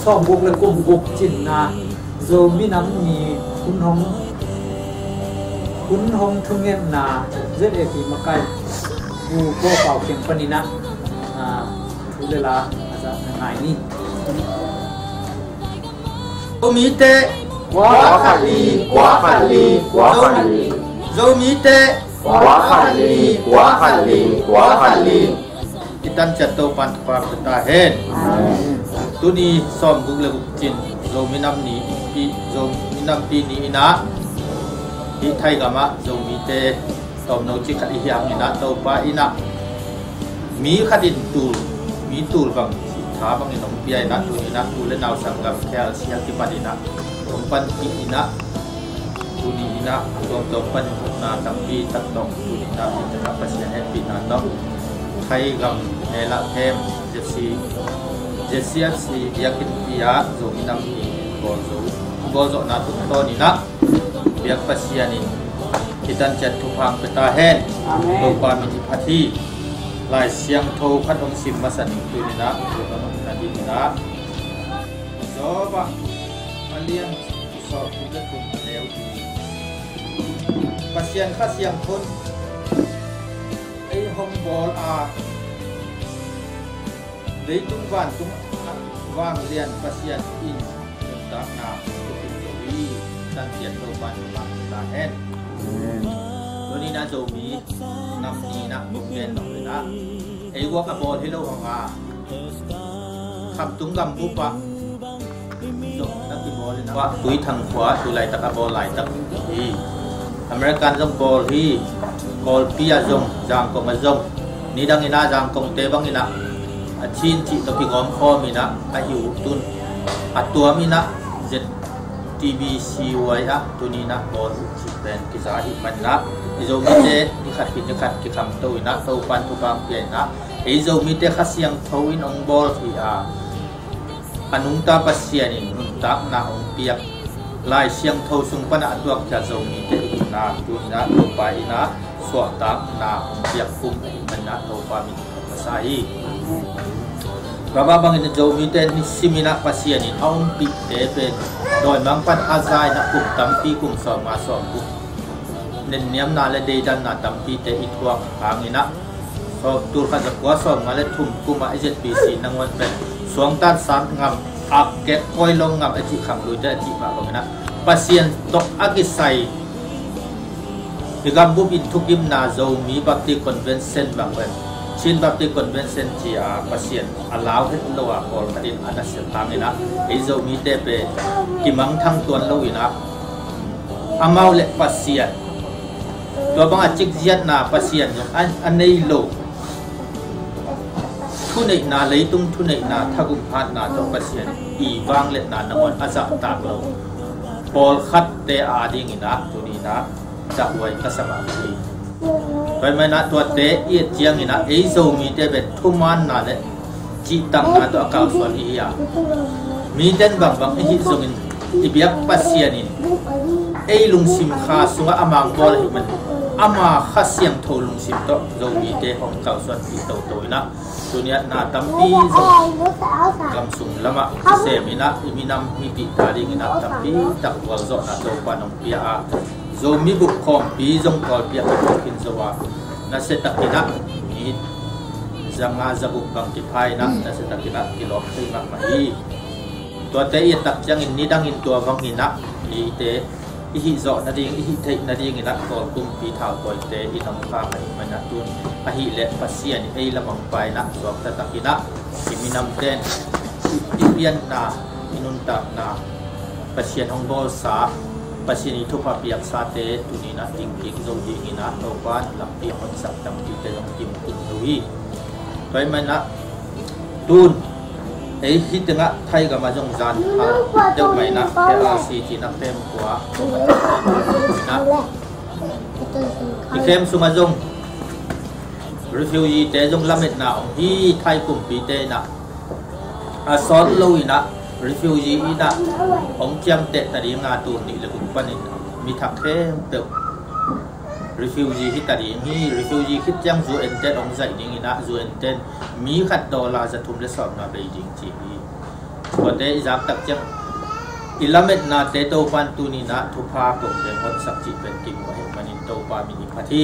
ซ่อมบุกเลยกุมบุกจินนาโจมีน้ำมีคุณหงทุ่งเงียบนาเจ็ดเอกีมาไกกูก็เป่าเขียงปนินะทุเวลาอาจจะไหนนี่โจมีเตกว่าขัดลีกว่าขัดลีกว่าขัดลีโจมีเตกว่าขัดลีกว่าขัดลีกว่าขัดลีitan jatuh pan patahen tu ni som google jin zo minam ni pi zo minam pi ni ina hi thai gama zo mi te tom no chi khat hiang ina to pa ina mi khatin tu bang tha bang ni nong pi ina tu ina tu le naw sang gam khel sia ki pan ina tom pan pi ina tu ni ina tom pan na tam pi tak dong tu ni na ta pa sia he pi na dongไทยกับเนล่าเทมเจสซี่สีอยากกินพิยาโจมินำมีโกโจนาตุโตนี่นะเบียกปัสยานิที่ดันจัดทุพังเปตาเฮนโลปามิจิพัทีลายเสียงโทขัดองซิมมาสันนิตุนี่นะโลกนนาดีนี่นะโจบะมาเลี้ยงสอบทุกเรื่องเลวดีปัสยานข้าเสียงทนห้องบอลเลยตุ้งวันตุ้งว่างเรียนปัสยานอินตาหนาตุกินโจวีตันเตียนโลบันหลังตาแอนตัวนี้นะโจมีนำนี้นะบุกเรียนหน่อยนะไอ้วัวกับบอลที่เราของขับตุ้งกำบุปะจบนักกีฬาเลยนะว่าตุยทางขวาตุยไหลตะกับบอลไหลตะที่อเมริกันจงบอลที่บอลพิยาจงจางกงมาจงนี่ดังอินาจางกงเตบังอินะชินจิตกิงอมคอมินะอายุตุนอัตตัวมินะเจ็ดทีบีซีไว้อะตุนีนะบอลจิเป็นกิจาหิมันนะอิโจมิเตนี่ขัดกินขัดกิคำตัวอินะตัวปันทุบางเปลี่ยนนะอิโจมิเตขัดเสียงทวินองบอลที่อนุตาปัสเซียนินุนตักนาองเปียกลายเสียงทสุงปนะตัวจะโจมิเตนะตุนีนะตัวไปนะสวดตักนาองเปียกฟุ้งมันนะตัวปามิภาษาอีBaba bang ina jo mi ten simina pasien in aung pi te pen doi mang pan azai na kum tampi kum so ma so bu nen niam na le de dan na tampi te itwa hangina so tur kha jakwa so ma le thum kuma IZPC nangwan pen suang tan san ngam ak ke koi long ngam aji kham lu da ji ba bang na pasien tok agisai digam bu bin thukim na zo mi bapti convention bang penชินบัพติคอนเวนชั่นที่ปัสยานอลาวให้เราพอลคดินอันนั้นเสียตังนี่นะไอ้เจ้ามีเตเปกิมังทั้งตัวเราอีนะอามาเล็ปัสยานตัวบางอาจิกเจียนนาปัสยานอันนี้โลทุนในนาเลยตุ้งทุนในนาทักุมพัดนาตัวปัสยานอีวางเล็นานวันอาจจะตากเราพอลคัดเตอาดิ่งนะตัวนี้นะจะไว้ก็สบายดีไปไม่นัดตัวเตะเอียดเจียงนี่นะไอ้โซมีเตเป็นทุ่มมันนั่นแหละจีตังนะตัวอากาศส่วนอีอ่ะมีเด่นบางไอ้ที่ส่งอีเบียกปัสยานินไอ้ลุงซิมคาสุงอามังบอลมันอามาข้าเสียงโทลุงซิมโตโซมีเตของเก่าส่วนที่โตนะตัวเนี้ยนาตั้มปีโซกำสุงละมะเสมินะมีน้ำมีปีตาดิงินะตั้มปีตักวัวโซนะโตปานองเปียโจมีบุคคลปีจงกอลเปียกกินสวานาเสตกินะมีจังอาจะบุกบังกิพายนะนาเสตกินะกิโลขึ้นมาไม่ตัวเตยตักจังอินนี้ดังอินตัววังอินะอีเตอีหิโซนาดิงอีหิเทนาดิงอินะกอลกุมปีเท้าตัวเตอินองฟ้าไม่มันนัตุนอหิเละปัสเซียนไอละมังไปนะสวกตักกินะกิมินำเตนอิเปียนนาอินุนตักนาปัสเซียนองโบสาปัสสินีทุพาพิยักษาเตตุนีนะจิงจิงโจดีงินะโตปานหลักปีคนสักตังปีเตยองจิมตุนลุยไปมันนะตุนไอ้ฮิตงะไทยกับมาจงจานเจ้าไม่นะเทอาซีจีนักเต็มกว่านะอีเข้มสุมาจงรีฟิวจีเตจงละเม็ดนะฮีไทยกลุ่มปีเตนะอาซอลลุยนะrefugee ina ong kiam te tadi nga tu ni le kun panin mi thak khem te refugee hi tadi hi refugee khit jang zu enten ong zai ding ina zu enten mi khat dollar za thum le som na be ding chi ตัวเตอิจักตักจังอิลาเมตนาเตโตปันตุนีนะทุพากงเดวันสักจิเป็นกิมวะมันอินโตปามินิพัที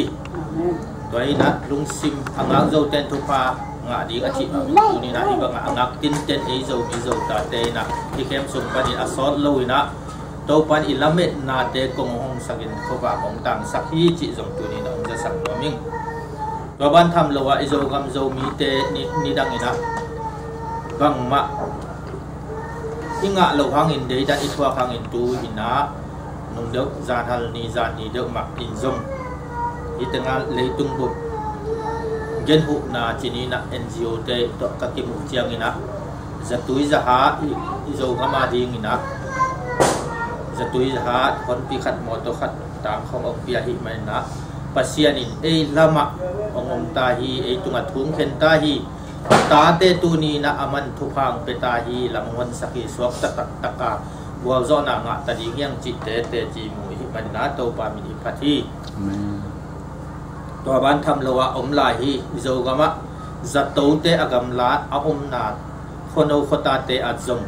ตัวนี้นะลุงซิมอังอักโจเตนทุพางาดีกจิตุนีนะอีกอังอักตินเตนเอโจมิโจตาเตนะที่เข้มส่งปันอินอสอดลุยนะโตปันอิลาเมตนาเตกงหงสักินขบาของต่างสักฮีจิจงตุนีนะจะสักน้อมิงตัวบ้านทำละว่าอิโจกัมโจมีเตนิดังอินะบังมะอิงะโลหังอินเดียดันอิทวาหังอินตูอินะนุ่งเด็กจานฮัลนีจานนีเด็กมักอินซงอิตงะเลยตุงบุตเกณฑ์หุนาจีนีนะ NGO เตะตอกกิมุจียงอินะจะตุยจะหาอิโจกัมมาดีอินะจะตุยจะหาคนพิขัดมอตขัดตามขององค์พิหิมันนะปัสยานินลามะองค์ตาฮีตุงะทุงเข็นตาฮีตาเตตูนีนะอามันทุพังเปตาฮีลำวันสักิสวกตะตะกาบัวจอนางะตะดิงยังจิตเตจีมุหิมันนาโตปามินิพัทีตัวบ้านทำละว่าอมลาฮีโจกามะจัตโตเตอากำลาอมนาคนเอาขตาเตอัดจง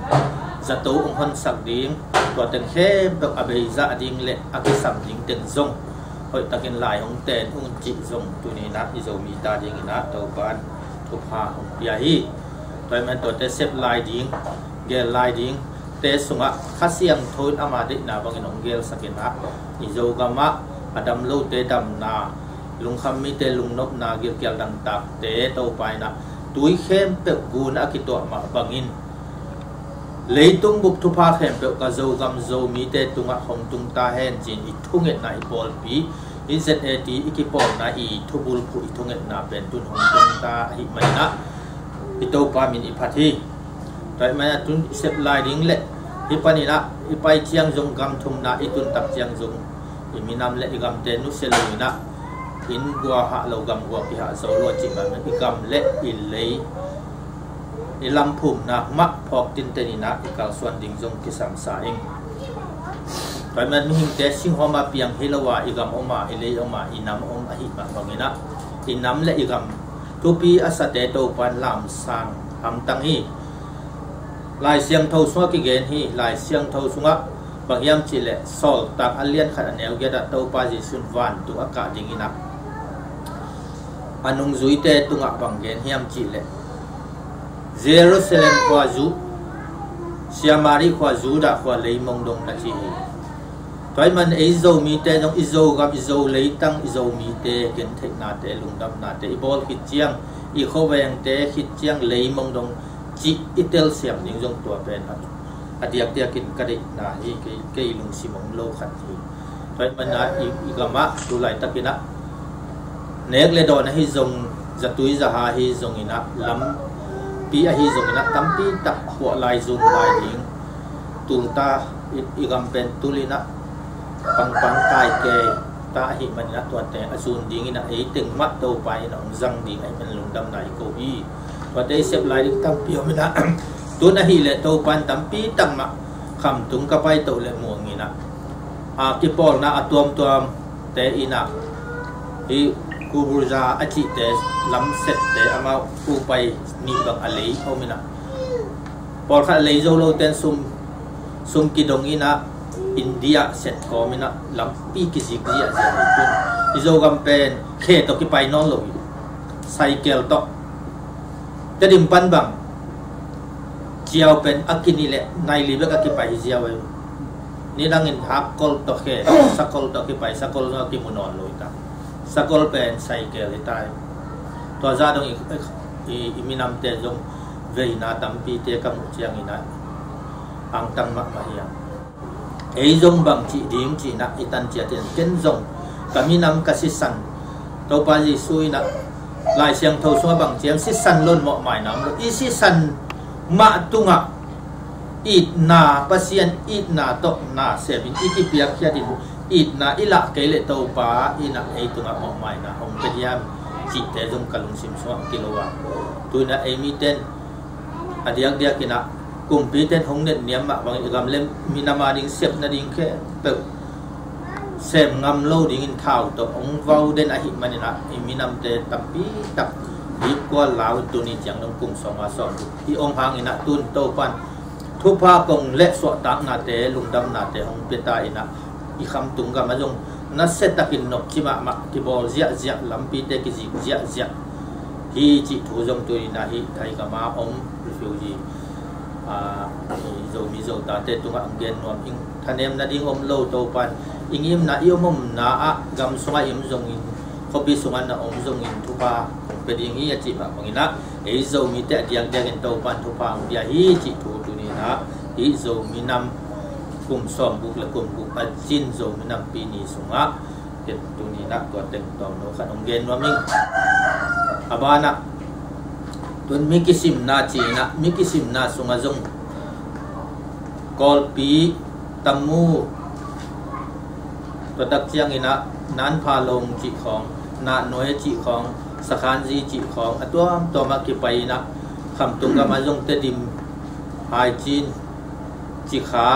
จัตโตองค์สักดิงตัวเต็งเข้มตกอเบยจะดิงเละอากิสัมดิงเต็งจงหอยตะกินลายองเตนองจิจงตัวนี้นะอิโจมีตาดิงนะตัวบ้านทุพาของพิฮีตัวมันตัวเตเซฟลายดิงเกลลายดิงเตสุงะขัดเสียงโทนอามาดินาบังอินองเกลสักินะอิโจกามะอดัมโลเตดัมนาลุงคำมีเตลุงนบนาเกลเกลดังตักเตโตไปนะตุยเข้มเปกกูนอากิตัวมาบังอินเลยตุงบุกทุพาเข้มเปกกะโจกามโจมีเตตุงะของตุงตาเฮนจินอิทุงเอ็ดนาอิบอลปีอินเซตเอตีอิกิปอลนาอีทุบุลปุอิทุงเอ็ดนาเป็นตุนของตุงตาหิมันนะอิโตปามินอิพัทีแต่มันตุนเซฟลายดิ้งเละอิปานินะอิไปเชียงจงกำทุมนาอิตุนตักเชียงจงอิมินามเละอิกำเตนุเซลุยนะอินกัวหะโลกำกัวพิหะโซโลจิมันอิกำเละอิเลยอิลำพุ่มนะมะพอกตินเตนินะอิกาส่วนดิ้งจงกิสัมสาเองแต่มันมีหิงเตสิงหอมาเปียงฮิลาวาอิกำออกมาอิเลยออกมาอินามองอหิมาบางนะอินามเละอิกำทุปีอาศัยโตปันลำสังทำตั้งฮีลายเสียงเท่าสวกิเกนฮีลายเสียงเท่าสวงบางยามจิเลสอลตักอัลเลียนขัดแนวเกดโตปาจิสุนวันตัวอากาศดิ่งนักอันนุงจุยเตตุงะบางเกนยามจิเลเยรูซาเล็มขวาจูเซียมารีขวาจูดาขวาเลยมงดงนักจีตัวมันอิโซมีเตน้องอิโซกับอิโซเลยตั้งอิโซมีเตเกนเทนาเตลุงดำนาเตอิบอลขิดเจียงอีโคเวงเตขิดเจียงเลยมงดงจิอิเตลเสียมยิงจงตัวเป็นอดียกเดียกินกระดินาฮีเกยลุงสิมงโลขัดทีตัวมันนะอีกามะดูไหลตะกินะเนกเลดอนฮีจงจะตุยจะหาฮีจงอินะลำปีฮีจงอินะตั้มปีตักหัวลายจงลายยิงตุลตาอีกามเป็นตุลินะปังกายเกยตาหิมันนะตัวแต่อสูรดิ่งนะตึงมัดโตไปน้องจังดิ่งไอ้มันลุงดำไหนโกบีว่าได้เสพลายดิตั้มเปียวไม่นะตัวนะฮิเลโตปันตั้มปีตั้งมาคำตุงกระไปโตเลมัวงี้นะกิปอลนะตัวมแต่อีนะอีกูบูจาอจิเตลำเสร็จแต่อามากูไปมีบางอะไรเขาไม่นะปอลขัดเลยโจโลเตนซุมกิดงอีนะอินเดียเสร็จก็มีนะลำปีกิจิกจิอาเซียนตุนอิโซกัมเป็นเคตกิไปนอนลงไซเคิลตกจะดิมปันบังเจียวเป็นอากินิเละในลิบแล้วก็กิไปเจียวนี่ดังอินฮักกอลตกเคสักกอลตกกิไปสักกอลนกิมุนอนลอยตาสักกอลเป็นไซเคิลที่ตายตัวซาดงอีมินามเตจงเวนาตัมปีเตกัมเจียงอินะอังตังมักมาเฮียไอ้จงบางจีดิ้งจีนักอิตันจีเตียนเจนจงกามีนำกสิสันตัวปาจิซุยนักลายเสียงเท่าสัวบางเจียงสิสันล้นเหมาะหมายน้ำอีสิสันมาตุงะอีดนาปัสยันอีดนาโตนาเสบินอีกิเปียกแค่ดินอีดนาอิละเกลตัวปาอีนักไอ้ตุงะเหมาะหมายนะองเปียมจีเตจงกลุงซิมสัวกิโลวะตัวนั้นไอ้มีเต้นอดียกเดียกินะกุมปีเต้นหงเน็ตเนียมบางอีกำเล่มมีนามาดิ่งเสียบนาดิ่งแค่เปิดเสพงำโลดิ่งเท้าตัวองค์ว้าวเด่นอหิมันนี่นะมีนำเตตับปีตับดีกว่าลาวตัวนี้จังต้องกุมสองมาสอนที่องค์พังอินะตุนโตปัน ทุพากงเละสวดตักนาเตลุงดำนาเตองเปตาอินะอีคำตุงกามาจงนัสเซตักินนกจิมามากิบอลเจียเจียลำปีเตกิจิเจียเจียฮีจิทูจงตัวอินะฮีไทยกามาองรีฟิวจีโจมีโจตาเตตุงอังเกนนวมอิงท่านเอ็มนาดิงอมโลโตปันอิงอิมนาอิมมนาอะกำสงอิมจงอินขบิสงนะอมจงอินทุพาเป็นอิงฮีจิมาบางอินะเอโจมีเตเดียงเดียงโตปันทุพาเบียฮีจิทูตัวนี้นะฮีโจมีนำกุมซ้อมบุกและกุมบุกอาจินโจมีนำปีนี้สงะเห็นตัวนี้นะตัวเต็งตองโนขันองเกนนวมอิงอาบานะตุนมิกิสิมนาจีนะมิกิสิมนาสงะจงกอลปีตัมมูตัวดักเชียงอินะนันพาลงจีของนาโนเอจีของสขานจีจีของตัวมากิไปนะคำตุงกามาจงเตดิมไฮจีนจีขา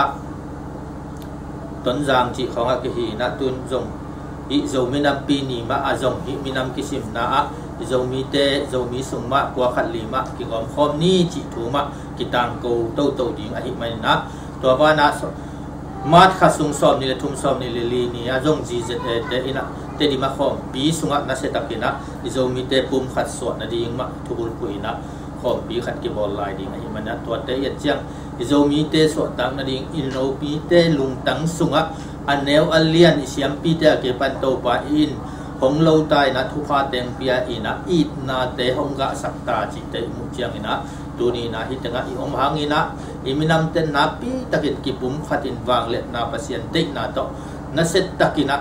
ต้นจางจีของอากิฮีนะตุนจงอิโจมินำปีนีมาอาจงอิมินำกิสิมนาอิโจมีเตโจมีสุงมะกัวขัดลีมะกิงอมคอมนี่จีทูมะกิตังกูโตโตดิงอหิมันนะตัวบ้านะมาดขัดสุงสอบนี่เลยทุ่มสอบนี่เลยลีนี่อาจงจีเจเตอินะเตดิมาคอมปีสุงะนัสเซตักินะอิโจมีเตปุ่มขัดสวดนะดิงมะทุบุลกุยนะคอมปีขัดกิบอลไลดิงอหิมันนะตัวเตยัดเจียงอิโจมีเตสวดตังนะดิงอินโนปีเตลุงตังสุงะอันเนวอัลเลียนอิเสียมปีเตเกปันโตปาอินหงโลตายนะทุพาเตงเปียอินะอีดนาเตหงกะสักตาจิเตมุเจียงอินะตัวนี้นะฮิตงะอิอมหังอินะอิมินำเตนนาปีตะกิดกิปุ่มขัดินวางเล็นาปัสยันตินาโตนัสเซตตะกินะ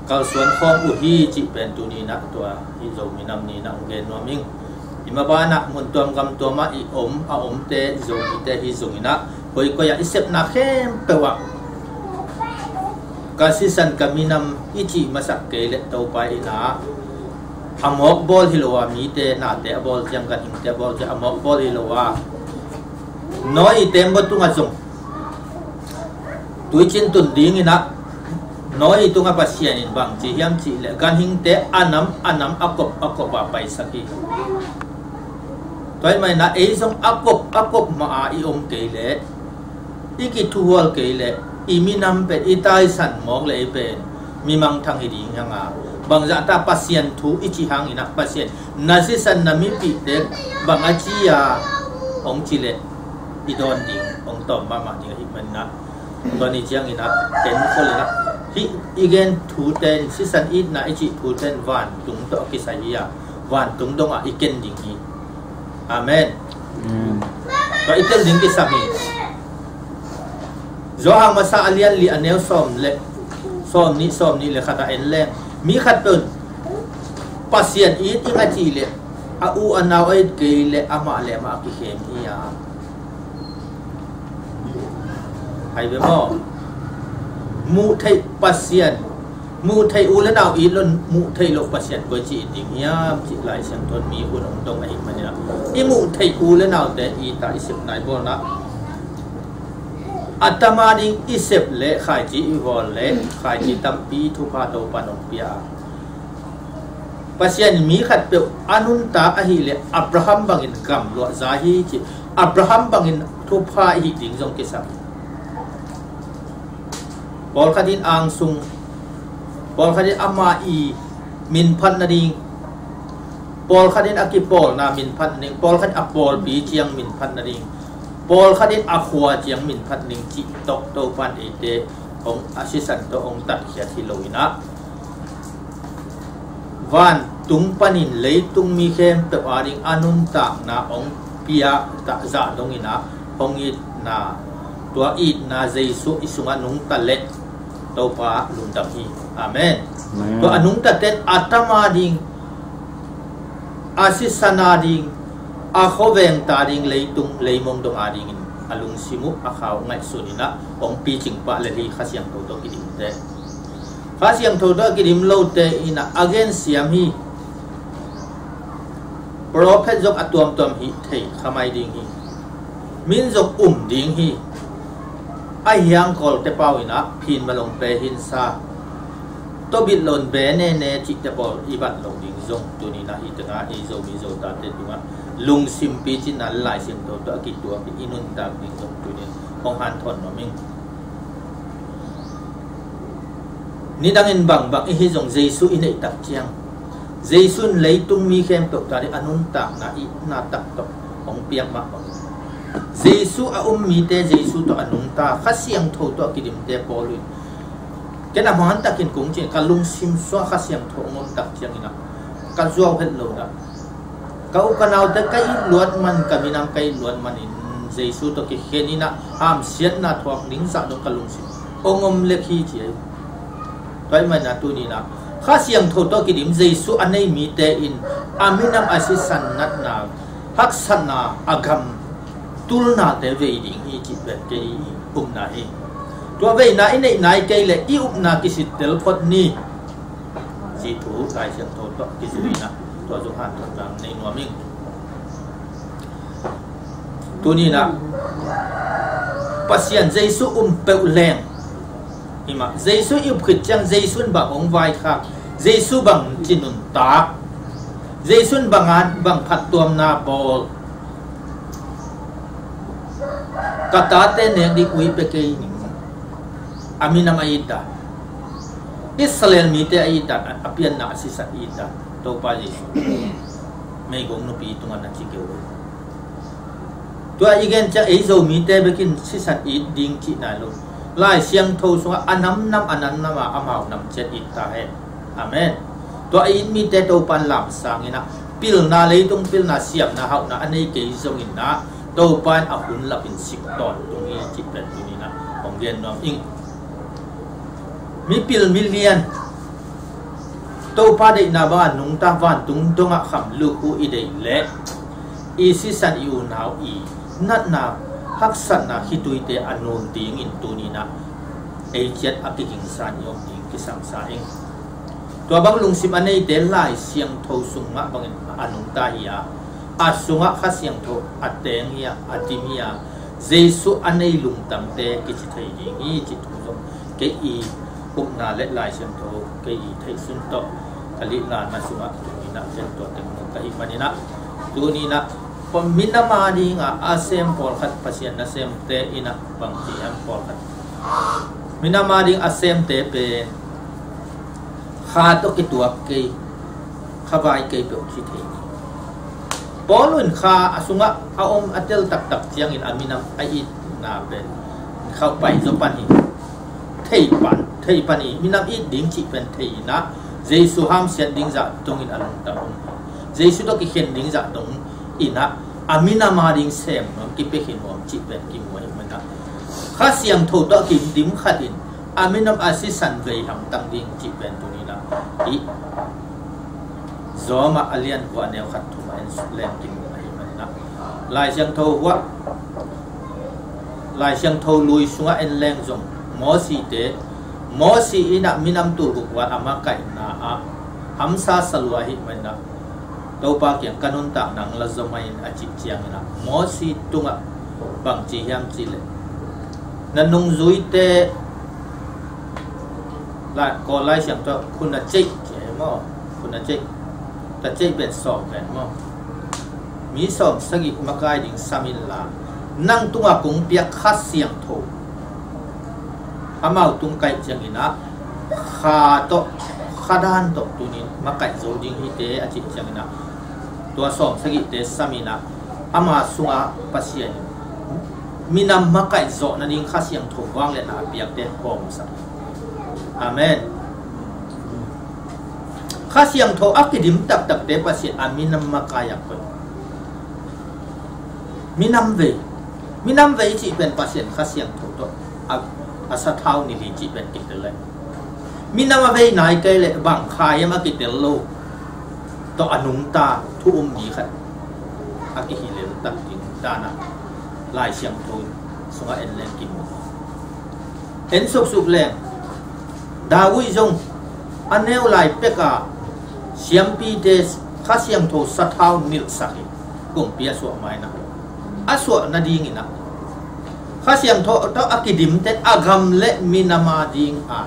กาลส่วนของอุฮีจิเป็นตัวนี้นะตัวฮิโจมินำนี้นะองเกนวมิงอิมาบานะมุนตัวกำตัวมาอิอมอาอมเตโจมิเตฮิโจมินะหอยก็อยากอิเซปนาเข้มเปวะกาสิสันกามินำอิจิมาสักเกเลตเอาไปนะอามอกบอลฮิโลวามีเตนาเตบอลยังกันหิงเตบอลจะอามอกบอลฮิโลวาน้อยเต็มบตุงอาจงตุยจินตุนดิ้งนะน้อยตุงอาปัสยานินบางจีฮิมจีเลกันหิงเตอันน้ำอักบไปสักทีตัวไม่นะเอซงอักบมาอีอมเกเลอีกิทัวลเกเลอีมีนำเป็นอีตายสันมอกเลยเป็นมีมังทางหิดิงยังอ่ะบางจากตาปัสยันทูอิจิหังอินะปัสยันนาซิสันนามิปิเด็กบางอาจียาองจิเลอีดอนดิ่งองตอมมาดิงหิมันนะตอนนี้เจียงอินะเต็นคนเลยนะฮิอีเกนทูเตนซิสันอีนะอิจิทูเตนวันตุงโตกิสายาวันตุงดงอ่ะอีเกนดิ่งฮีอาเมนก็อีเกนดิ่งกิสามีโจฮังมาซาเลียนลีอันเนลซ้อมนี่เลยขัดเอ็นแรงมีขัดเป็นปัสยันอีที่งาจีเลยอาอูอันเอาไอ้เกลเลยอามาเลยมาคิเข็มอียาให้เบมอมูไทยปัสยันมูไทยอูแล้วเอาอีล้นมูไทยโลปัสยันก็จีดิ่งยามจีหลายเสียงทนมีคนตรงไอ้มันเนี่ยอีมูไทยอูแล้วเอาแต่อีตาอิสิบนายบอลนะอัตมาดิงอิเซปเล่ขายจีอีวอลเล่ขายจีตัมปีทุพาโตปานองเปียปัสยันมีขัดเปียวอนุนตาอหิเล่อับราฮัมบังอินกัมลัวซาฮีจีอับราฮัมบังอินทุพาอิดิงจงกิสัมบอลขัดินอังซุงบอลขัดินอามาอีมินพันนาดิงบอลขัดินอากิปอลนามินพันนิงบอลขัดอับบอลปีเจียงมินพันนาดิงบอลขัดินอาขัวเจียงมินพัดนิงจิตกโตปันเอเตองอาชิสันโตองตัดเขียทิโลอินะวันตุงปันินเลยตุงมีเข้มเปวาริงอนุนตักนาองพิยาตะจาดงอินะองอินาตัวอีนาเจสุอิสุงานุงตะเล็ดโตปาลุนตักฮีอาเมนตัวอนุงตะเต็นอัตมาดิงอาชิสันาดิงอาโคเวงตาดิงเลยตุงเลยมงดงอาดิงอลุงซิมุอาขาวไงสุนินะองปีจิงปะเลยที่ข้าเสียงโตโตกิดิมเตข้าเสียงโตโตกิดิมโลเตอินะอเกนเสียมฮีโปรเพจกอตัวมฮีเทขมายดิงฮีมินจกดิงฮีไอยังกอลเตเปาอินะพินมาลงเปหินซา to bit lon be ne chi te bol ibat lo ding zong tu ni na i tanga e zo mi zo ta te tunga lung sim pi chin na lai sim to ki tu ki inun ta ding zong tu ni hong han thon no ming ni dang in bang bang hi zong jesu in ei tak chiang jesu lei tung mi khem to ta ri anun ta na i na tak to hong piang ma jesu a mi te jesu to anung ta khasiang tho to ki dim te pol cái nào hắn ta kiến cũng chỉ cả lung sim xóa khá xiang thổ ngôn đặc chiang ina cả zuaw hết lâu đó kau kanau te kai luat man kami nam kai luat man in jesu to ki khenina am sian na thuak ning sa do ka lung sim ongom le khi chi toy man na tu ni na khá xiang thổ to ki dim jesu anei mi te in aminam asisan nat na hak san na agam tulna te ve ding hi chi ve ke na hiตัวเวน่าอินในใจเลยอิอุปนากิสิตเตลพอดนี่สิถูกายเสียงโทตัวกิสินะตัวสุภาพตัวกลางในนัวมิ่งตัวนี้นะปัสยันเจสุเปลแรงหิมะเจสุอิบขิดจังเจสุนบังองไวค่ะเจสุบังจินุนตาเจสุนบังงานบังพัดตัวนาบอลกตาเตเนงดิอุยเปเกยAminam aida Israel mite aida apian na asisa aida to pa Yesu may gong no pi tungan na chikew to igen cha ezo mite bekin sisan id ding chi na lo lai siang tho so anam anan nama amaw nam chet ita he amen to ai mite to pan lam sangina pil na leitung pil na siam na hau na anei ke zong in na to pan ahun lapin sik ton tungi chi pen tuni na ong gen nom ing mi pil million to pa de na ba nung ta van tung donga kham lu ku i de le i si san yu nau i nat na hak san na hitui te anon ting in tu ni na e chet akiking san yo ding ki sang sa eng to bang lung sim anei te lai siang tho sung ma bang anung ta ya asunga kha siang tho ateng ya atimia jesu anei lung tam te ki chi thei ding i chi thu zo ke i cũng là lễ lại xem thô cái thấy xuân to cái lễ là mà xuống thì nãy trênตัวtừng một cái mà nè tu ni na pom mina ma đi ngà asem pol khat pasien na sem te ina bang ti am pol khat mina ma đi asem te pe kha to cái tua cái kha vai cái biểu chi thế polun kha asunga aom atel tak tak chiang in aminam ai na pe khau pai zo pan hi thei pani minam i ding chi pen thei na jesu ham sian ding za tong in along ta jesu to ki khen ding za tong ina amina ma ding sem no ki pe khin om chi pen ki moi mana kha siam tho to ki dim khatin aminam asisan ve ham tang ding chi pen tu ni na i zoma alian wa neo khat thu ma en lem ting ai mana lai siang tho wa lai siang tho lui sunga en leng zong mo si ina minam tu wa amakai na a hamsa salwa hi mana to pa kyang kanun ta nang la zomain a chi chiang na mo si tunga bang chi hiam chi le nanung zui te la ko lai siang to kuna chei che mo kuna chei ta chei ben so ben mo mi som sagi makai ding samin la nang tunga kung piak khas siang tho amau tung kai chiang ina kha to khadan to tunin makai zo ding hi te a chi chiang ina tua som sagi te samina ama sunga pasien minam makai zo na ding kha siang tho wang le na piak te pom sa amen kha siang tho akidim tak tak te pasien aminam makaya ko minam ve chi pen pasien kha siang tho to asa thau ni li chi pen ki le minama ve nai kai le bang khai ma ki tel lo to anung ta thu mi khat a ki hi le tak tin ta na lai siang thoi sunga en len ki mo en suk le dawi jong aneu lai peka siam pi de kha siang tho sa thau mil sakhi kum pia so mai na aswa na ding ina kha siang tho to akidim te agam le minama ding a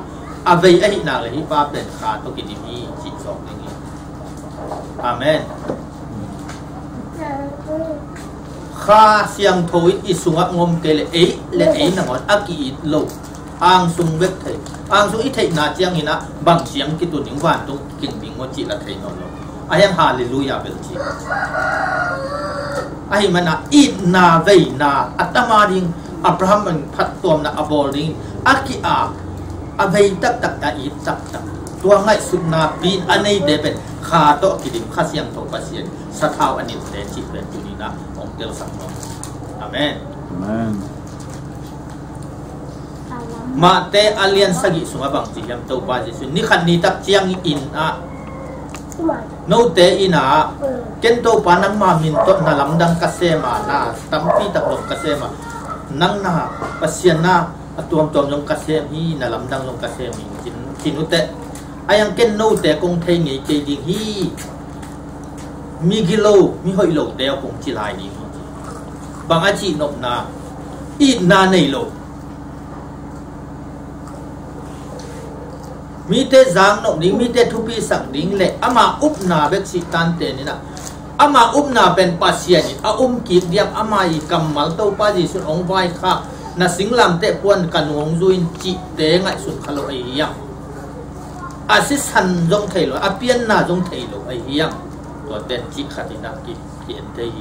เวไอหินาเลยฮิป้าเป็นขาตกินมีจิตสองอย่างนี้อาเมนข้าเสียงโทยอิสุงะงมเกลเอเลเอนังอนอากีอิโลอังสุงเวกเทอังสุงอิเทนาเจียงหินะบางเสียงกิตุนิงวันตุกินบิงวจิละเทนอนโลอายังฮาเลลูยาเบลจีอาหิมันนะอินาเวนาอัตมาดิงอับราฮัมมันพัดตัวนะอับบอลิงอากิอาอเวตักตักอีตักตักตัวง่ายสุดนาปีนอันนี้เดเป็นขาโตกิดิมข้าเสียงโทปัสเซียนสะท้าวอันนี้เดจิเป็นจุนีนะองเตลสังนองอาเมนมาเตอเลียนสกิสุงบังจิยมโตปาจิสุนี่ขันนี้ตักเจียงอินอะโนเตอินาเกนโตปานังมามินโตนาลำดังกเซมานาตัมปีตักลงกเซมานังนาปัสเซียนนาตัวจอมลงกเซมีนาลำดังลงกเซมีจินุเตอายังเกนโนเตคงเทงเจดิงฮีมีกิโลมีหอยโลเดียวคงจิลายนี้บางอาชีนกนาอีนาในโลมีเตจางนกดิ้งมีเตทุปีสักดิ้งเละอามาอุปนาเบกสิตันเตนี่นะอามาอุปนาเป็นปัสเซียนิอากีดเดียมอามาอีกำมัลโตปาจิสุนองไวค่ะนาสิงลำเตปวนกันวงจุนจิเตงไอสุนขลุไอยังอาศิสันจงเทโลอาเปียนนาจงเทโลไอยังตัวเต็นจิขัดินักกิเขียนเทย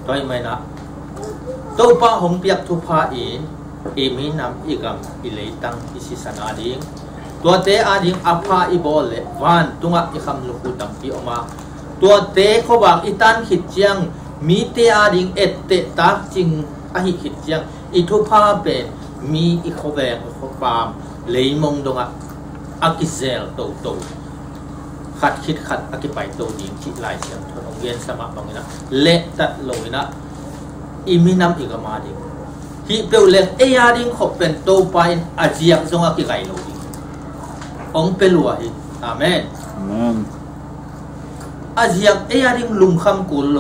ตัวไม่นะตัวป้าหงเปียกทุพาอินมีนำอีกมอิเลตังอิสิสนาดิงตัวเตอาดิงอาภาอิบอลเลวันตุงะอิคำลุกุตังปีออกมาตัวเตเขาบอกอิตันขิดเจียงมีเตอาดิงเอตเตตักจิงอหิขิดเจียงอิทุพาเป็นมีอิขแวงขปามเลยมงดงะอากิเซลโตโตขัดคิดขัดอากิไปโตดิงจิลายเสียงทนองเวียนสมัครบางนะเละตัดลงนะอิมีนำอีกมาดิฮิเปลเลงเอียดิงขบเป็นโตไปอาเจียกจงอากิไกโลดิองเปลัวฮิอาเมนอาเจียกเอียดิงลุมคำกุลโล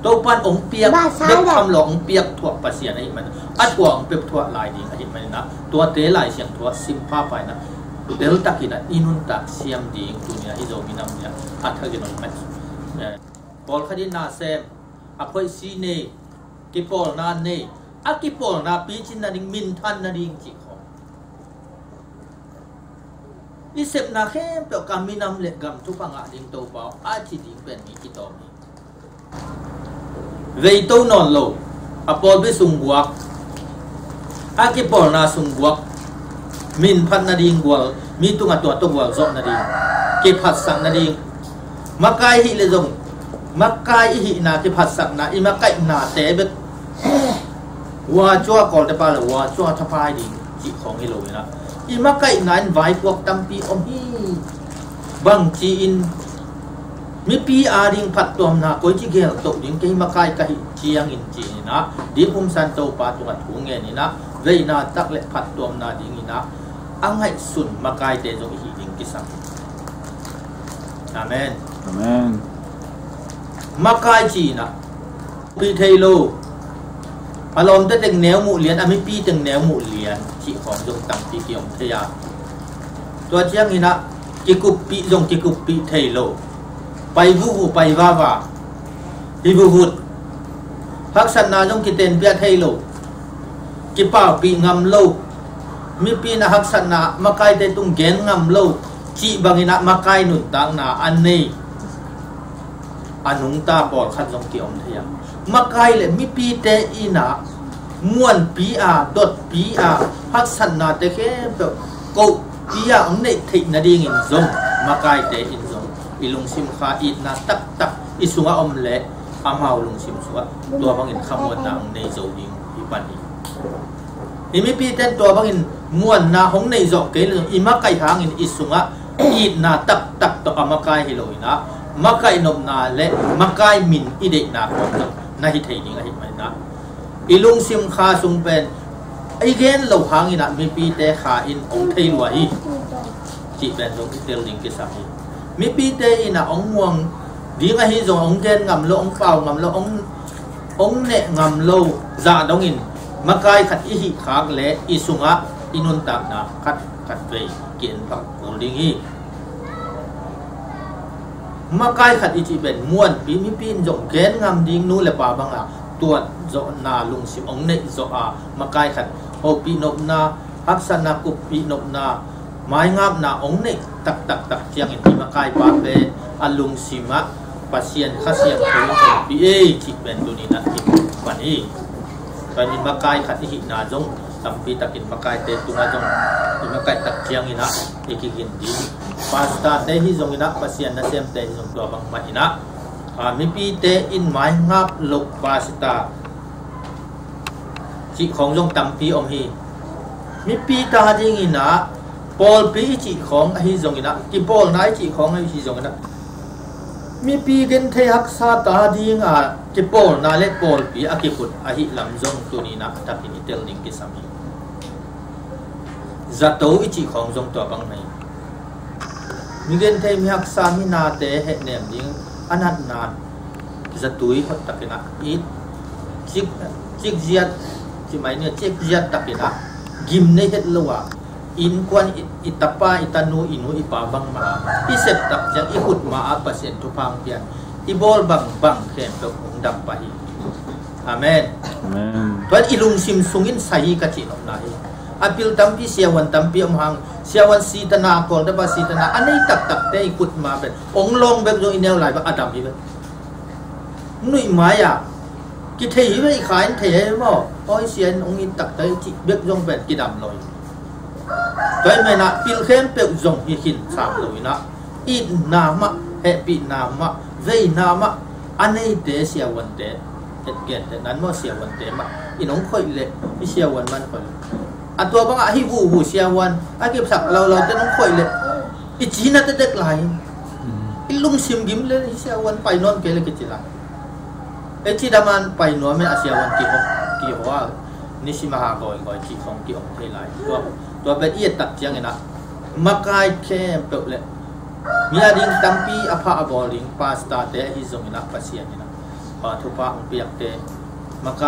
โตปันองเปียกเด็กทำหลงเปียกถั่วปัสเซียนไอ้มันอัดหัวองเปียกถั่วลายดิงไอ้มันนะตัวเตลายเสียงถั่วซิมพาไปนะเดลตักินะอินุนตักเสียมดิงตัวเนี้ยฮิโซมินามเนี่ยอัดเท่ากันหน่อยมั้ยบอลคดีนาเซมอภัยซีเน่กิปอลนาเน่อากิปอลนาปีจินนาดิงมินทันนาดิงจิของอิเซปนาเข้มเปียกามินามเล็กกำทุกพังอาดิงโตเปล่าอาจิดิงเป็นมีกิโตมีเวโตนอนโลอปอลไปสุงกัวอากิปอลนาสุงกัวมินพันนาดิงกัวมีตุงตัวตุงกัวจบนาดิงเก็บผัดสังนาดิงมักไก่หิเลจงมักไก่หินาเก็บผัดสังนาอิมักไก่นาเตะเบ็ดว่าจั่วกอลเตปาเลยว่าจั่วทัพายดิงจิของฮิโลนะอิมักไก่นานไว้พวกตั้มปีอมฮีบังจีอินมีปีอาดิงผัดตัวนาโอยจิเกลตกดิงเกมักไก่กับเชียงอินจีนะดิพุมสันโตปาตุงัดถุงเงินนี่นะเวนาตักเล็ผัดตัวนาดิงนี่นะอังไงสุนมักไก่เตจงหิดิงกิสังอาเมนอาเมนมักไก่จีนะปีเทโลอารมณ์แต่งแนวหมู่เลียนอามิปีแต่งแนวหมู่เลียนจีของจงตั้งที่เกี่ยวเทียตัวเชียงนี่นะกิกุปีจงกิกุปีเทโลไปวูไปว่าฮิวูดพักสันนาจงกิเตนเปียเทโลกิป้าปีงำโลมีปีนะฮักสันนามาไกเตตุงเกนงำโลจีบางนะมาไกนุนตังนาอันนี้อนุงตาบอดขัดจงเกี่ยวเทียมาไกเลยมีปีเตอีนะม้วนปีอาดดปีอาฮักสันนาเตเข้มเปกูปีอาองเนทินาดีงินจงมาไกเตอินจงอิลุงซิมขาอินนาตักตักอิสุงอาอมเละอามาลุงซิมสุวะตัวบางอินขมวนนางในโจดิงอิปันอิมีปีเต้นตัวบางอินม้วนนาหงในโจเกลอิมาไกหางอินอิสุงอาอินนาตักตักตัวอามาไกฮิโลอินะมาไกนมนาเละมาไกมินอิเดนาของจงนาฮิเทนิงอหิมันนะอิลุงซิมขาสุงเป็นไอเกนเหล่าหางอินะมีปีเตขาอินองเทลวะอีจีเป็นจงอิเตลดิงกิสามีมีปีเตอินะองม่วงดีมาฮิจงองเกนงำโลองเฝ้างำโลองเนะงำโลจ่าดงอิน มาไกขัดอีหิขากเละอีสุงะอินุนตักนะขัดไปเกียนผักปูลิงฮีมาไกขัดอีจีเป็นม้วนปีมีปีนจงแกนงามดิ้งนู้เลป่าบังอ่ะตัวจนาลุงสิมองเนจอามาไกขัดโอปีนบนาฮักษณะกุปีนบนาไม้งามนาองเนตักเจียงอินที่มาไกปาเปอลุงสิมะปัสเซียนข้าเสียงโถปีจีเป็นตัวนี้นะที่วันนี้ตอนนี้มาไกขัดอีหินาจงตัมปีตักินมาไกเตตุงาจงที่มาไกตักเจียงอินะอีกินดีปาสตาเตหิจงอินะปัสเซียนนั่นเซมเตหิจงตัวบังมาอินะมีปีเตอินไม้งับลกปาสตาจีของจงตัมปีอมฮีมีปีตาจิงอินะปอลปีจีของฮิจงอินะที่ปอลนายจีของฮิจงอินะมีปีกันเทหักซาตาดิงที่ปอลนาเลปอลปีอากิพุดอาหิลำจงตัวนี้นะทักอินิเตลนิงกิสามีจัตโตอิจีของจงตัวบังไม่มีกันเทมีหักซามินาเตเหเนมดิงอันนั้นนานจัตุยหดตักนะอีจิกเจียดที่หมายเนี่ยจิกเจียดตักนะกิมในเหตุละว่าอินควันอิตาปาอิตานูอินูอิปาบังมาอิเสพตักยังอิขุดมาอาเปอร์เซ็นต์ทุพังเพียนอิบอลบังเข็มตัวองดับไปอาเมนตัวอิลุงซิมซุงินใส่กะจินออกไหนอาพิลตัมพีเสียวันตัมพีอมหังเสียวันสีตนากอลดับสีตนาอันนี้ตักเตอิขุดมาเป็นองลงแบบโดยอินเนลไหลแบบอดัมอีเป็นนุ่ยไม้อะกิเทียไม่ขายเทียมั้งโอ้ยเสียนองอินตักเตจิเบ็กจงเป็นกิดำลอยตัวไม่นะพิลเข้มเปิลจงหินสามเลยนะอินนามะเฮปีนามะเวนามะอันนี้เตเสียวันเตเอ็ดเกตนั้นว่าเสียวันเตมะอิน้องค่อยเละไม่เสียวันมันค่อยอันตัวบางฮิวูเสียวันอันเก็บสักเราจะน้องค่อยเละอิจีน่าจะเด็กไหลอิลุงซิมกิมเลยเสียวันไปนอนเกลกิจิละเอที่ดามันไปนอนไม่อาเสียวันกี่หัวนิชิมาฮาโกยจีของกี่องเทไลตัวเป็นเอียตัดเจียงนะมาไกแค่เปิดเลยมีอะไรตั้มปีอภาอบอลิงพาสต้าเตะฮิจงนะปัสเซียนี่นะพอทุพะองเปียกเตะมาไก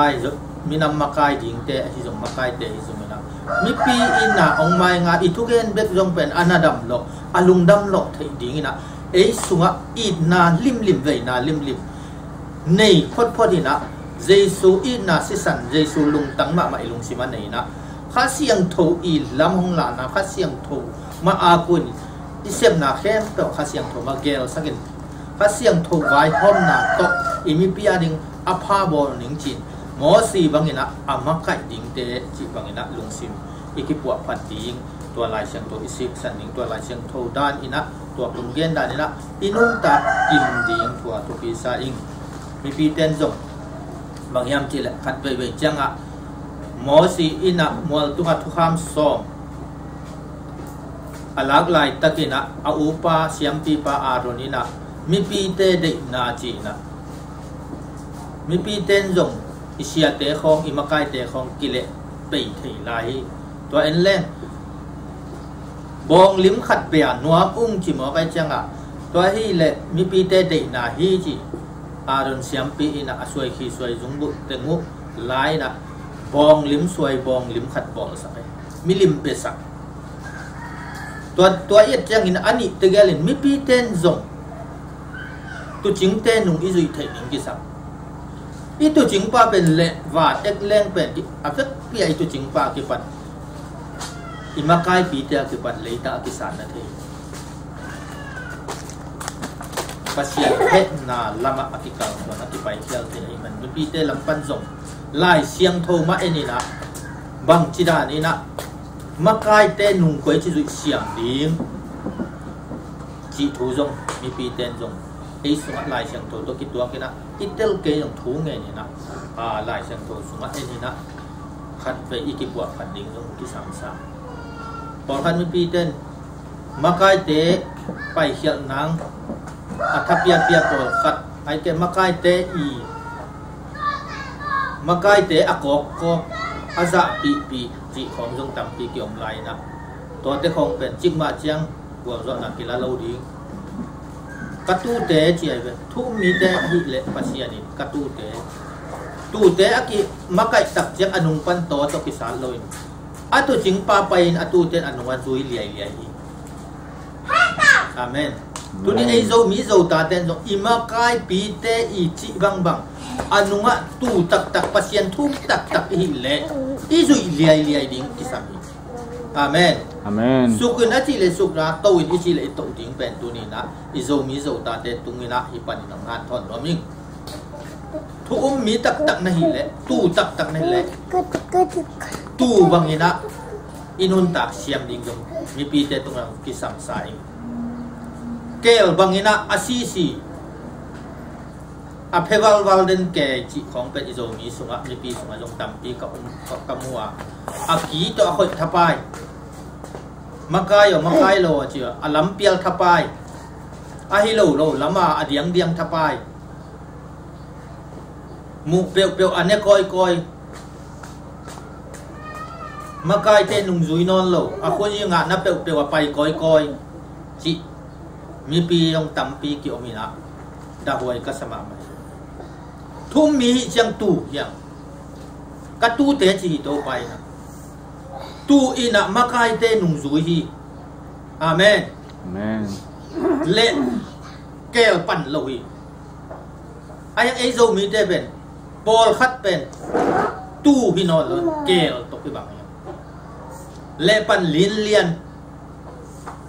มีน้ำมาไกดิงเตะฮิจงมาไกเตะฮิจงนะมีปีอินะองไม้งาอิทุกเอ็นเบ็กจงเป็นอนาดัมหลอกอลุงดัมหลอกเทดิงนะเอสุงะอินาลิมเวนาลิมในพอดีนะเจสูอินาสิสันเจสูลุงตั้งมาอิลุงสิมันนี่นะข้าเสียงโถอีลำหงหลานะข้าเสียงโถมาอากุนอิเซมนาเข้มเปล่าข้าเสียงโถมาเกลสักนิดข้าเสียงโถไว้พร้อมนาโตอิมิพิอาดิงอภาบอลนิงจินหมอสีบางอินะอามาไก่ดิงเตจิบางอินะลุงซิมอิกิปัวพัดดิงตัวลายเสียงโถอิสิกสันนิงตัวลายเสียงโถด้านอินะตัวกลุ่มเกนด้านอินะอินุนตากิมดิงตัวตุกิซาอิงมีปีเตนจงบางยามจีแหละขัดไปจังอะหมอสีอินะมวลตุกัดทุกคำสองอลักลายตะกินะอาอุปาเสียมปีปาอารนินะมีปีเตเดนาจีนะมีปีเตนจงอิเสียเตะของอิมากายเตะของกิเลไปทีไรตัวเอ็นเล่นบองลิ้มขัดเปียนัวอุ้งจีหมอไปจังอะตัวฮีเละมีปีเตเดนาฮีจีอารอนเสียมปีอินะสวยขี้สวยจุงบุเตงูไล่นะบองลิ้มสวยบองลิ้มขัดบองสักมีลิ้มเปสักตัวเอ็ดจังอินอันนี้ตะเกลินมีปีเตนจงตัวจิงเตนุงอิจุยเทนิงกิสักอีตัวจิงป้าเป็นเละวาดเอ็กแรงเป็นอัฟเฟกปีไอตัวจิงป้ากิปัดอิมากายปีเตกิปัดเลยตากิสานนาเทภาษาเทนาลามะอธิกรรมวันอธิบายเที่ยวเทนมันมีปีเตลำปันจงไล่เสียงโทมาเอ็นี่นะบางจีดานี่นะมาไกเตนุงควยจีจุเสียงดิ้งจีทูจงมีปีเตนจงไอ้สุนัขไล่เสียงโทตัวกิตัวกินะอิเตลเกยงทูเงี้ยนี่นะไล่เสียงโทสุนัขเอ็นี่นะขัดไปอีกิบวกขัดดิ้งจงที่สามสามพอขัดมีปีเตนมาไกเตไปเขียนนางถ้าเปียตัวขัดไอเกมาไกเตอีมาไกเตอากอกก็อาซาปีจีของจงตำปีเกี่ยวกับไรนะตัวเตของเป็นจิกมาเจียงบัวจอนักกีฬาเราดีกระตูเตจีไอเป็นทุกมีเตหิเลปัสยานิกระตูเต tu te aki makai tak jek anung pan to to kisal loin atu jing pa pain atu ten anung an zui liai liai amen tu ni ei zo mi zo ta ten zo imakai pi te I chi bang bang anunga tu tak tak pasien thum tak tak hi le I zui liai liai ding kisami amen Amen. sukun ati le sukra to in ichi le to ding pen tu ni na I zo mi zo ta te tungina hi pan nang han thon ro ming thu mi tak tak na hi le tu tak tak na le tu bang ina inun tak siam ding dong mi pi te tung ang kisam sai kel bang ina asisi a pheval wal den ke chi khong pe izo mi sunga mi pi sunga jong tam pi ka muwa a ki to a khoi thapai makai lo chi a lam pial thapai a hi lo lama a diang diang thapai mu peu ane koi makai te nung zui non lo a khon yi nga na peu a pai koi chi mi pi yong tam pi ki omina da huai ka sama mai thum mi chang tu yang ka tu te chi to pai na tu ina makai te nung zui hi amen Amen. le kel pan lo hi ai ai zo mi te ben Paul khat pen tu hi no lo kel to ki bang le pan lin lian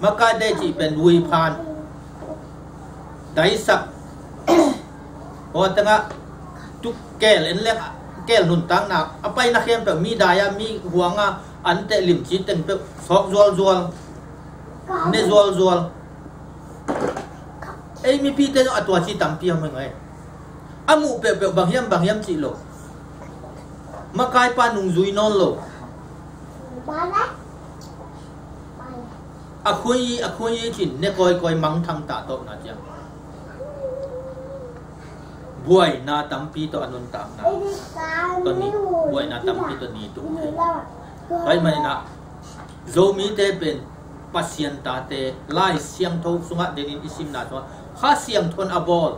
maka de chi pen wi phan dai sak o tanga tu kel en le kel nun tang na apai na khem pe mi daya mi huanga an te lim chi teng pe sok zol ne zol ei mi pi te atwa chi tam pi ma ngai amu pe bang hiam chi lo makai pa nung zui non lo akhoi chin ne koi mang thang ta to na cha buai na tampi to anun ta na to ni buai na tampi to ni tu pai mai na zo mi te ben pasien ta te lai siang tho sunga denin isim na to kha siang thon abol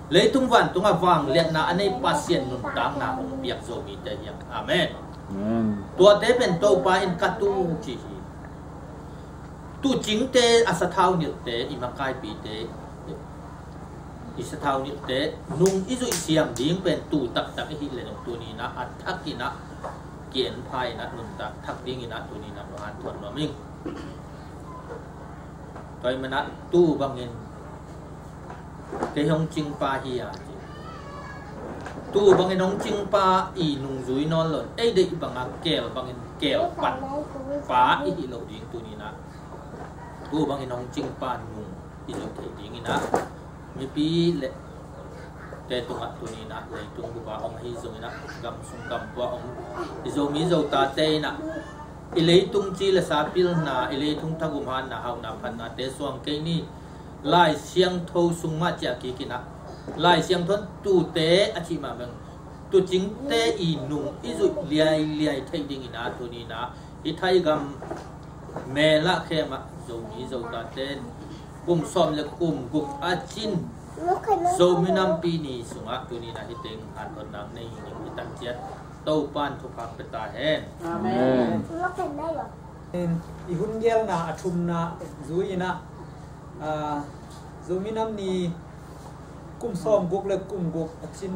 leitung van tunga wang liat na anei pasien nun tang na biak zo mi te yang amen tua te ben to pa in katu chi tu chính te asathau ni te imakai pi te isathau ni te nung izu siam ding pen tu tak hi le nong tu ni na athakina kien phai na nun tak thak ding ina tu ni na han thon no ming toi mana tu bangin ke hong ching pa hi ya tu bangin hong ching pa I nung zui non lon ei de banga kel bangin kel pan pa I hi lo ding tu ni na tu bang inong ching pan nung izo te ding ina mi pi le te tunga tu ni na le tung bu ba ong hi zo ina gam sung gam wa ong izo mi zo ta te na ile tung chi la sa pil na ile tung thagum han na hau na phan na te suang ke ni lai siang tho sung ma cha ki kina lai siang thon tu te a chi ma bang tu ching te I nung izo liai thai ding ina tu ni na I thai gam me la khe ma zo mi zo ta ten kum som le kum guk a chin zo mi nam pi ni sunga tu ni na hiteng han ton nang nei ni hitan chiat to pan thu phak pe ta hen Amen. I hun gel na athum na zui na zo mi nam ni kum som guk le kum guk a chin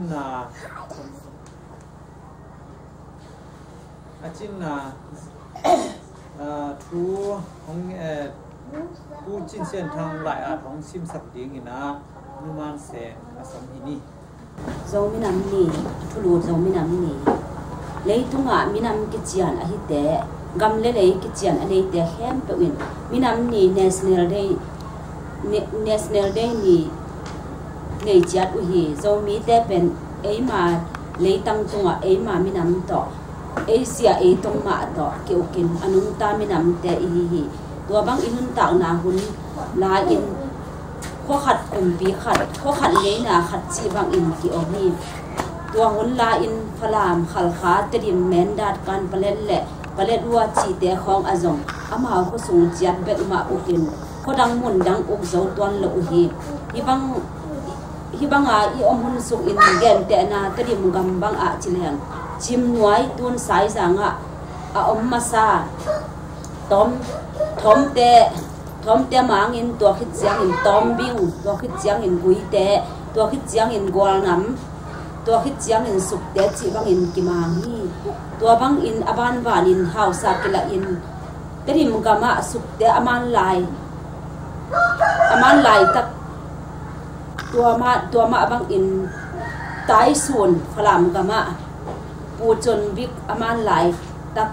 na thu hong tu chin sen thang lại hong sim sap ding ina numan se asam ini zo mi nam ni thu lu zo mi nam ni lei tunga mi nam ki chian a hi te gam le lei ki chian a lei te hem pe win mi nam ni national day ni nei chiat u hi zo mi te pen ei ma lei tang tunga ei ma mi nam to Asia e tong ma to ke ukin anung ta mi nam te hi tua bang inun ta na hun la in kho khat kum pi khat le na khat chi bang in ki o ni tua hun la in phalam khal kha te dim men dat kan palet wa chi te khong azong ama ko sung chiat be ma ukin ko dang mun dang uk zo ton lo hi hi banga I om hun suk in gen te na tadim gam bang a chilen chim nuai tun sai zanga a om masa thom te mang in tua khit chiang in tom bing tua khit chiang in gui te tua khit chiang in gol nam tua khit chiang in suk te chi bang in kimang hi tua bang in aban van in house akila in tadim gama suk te aman lai tak tua ma bang in tai sun phalam gama pu chon bik aman lai tak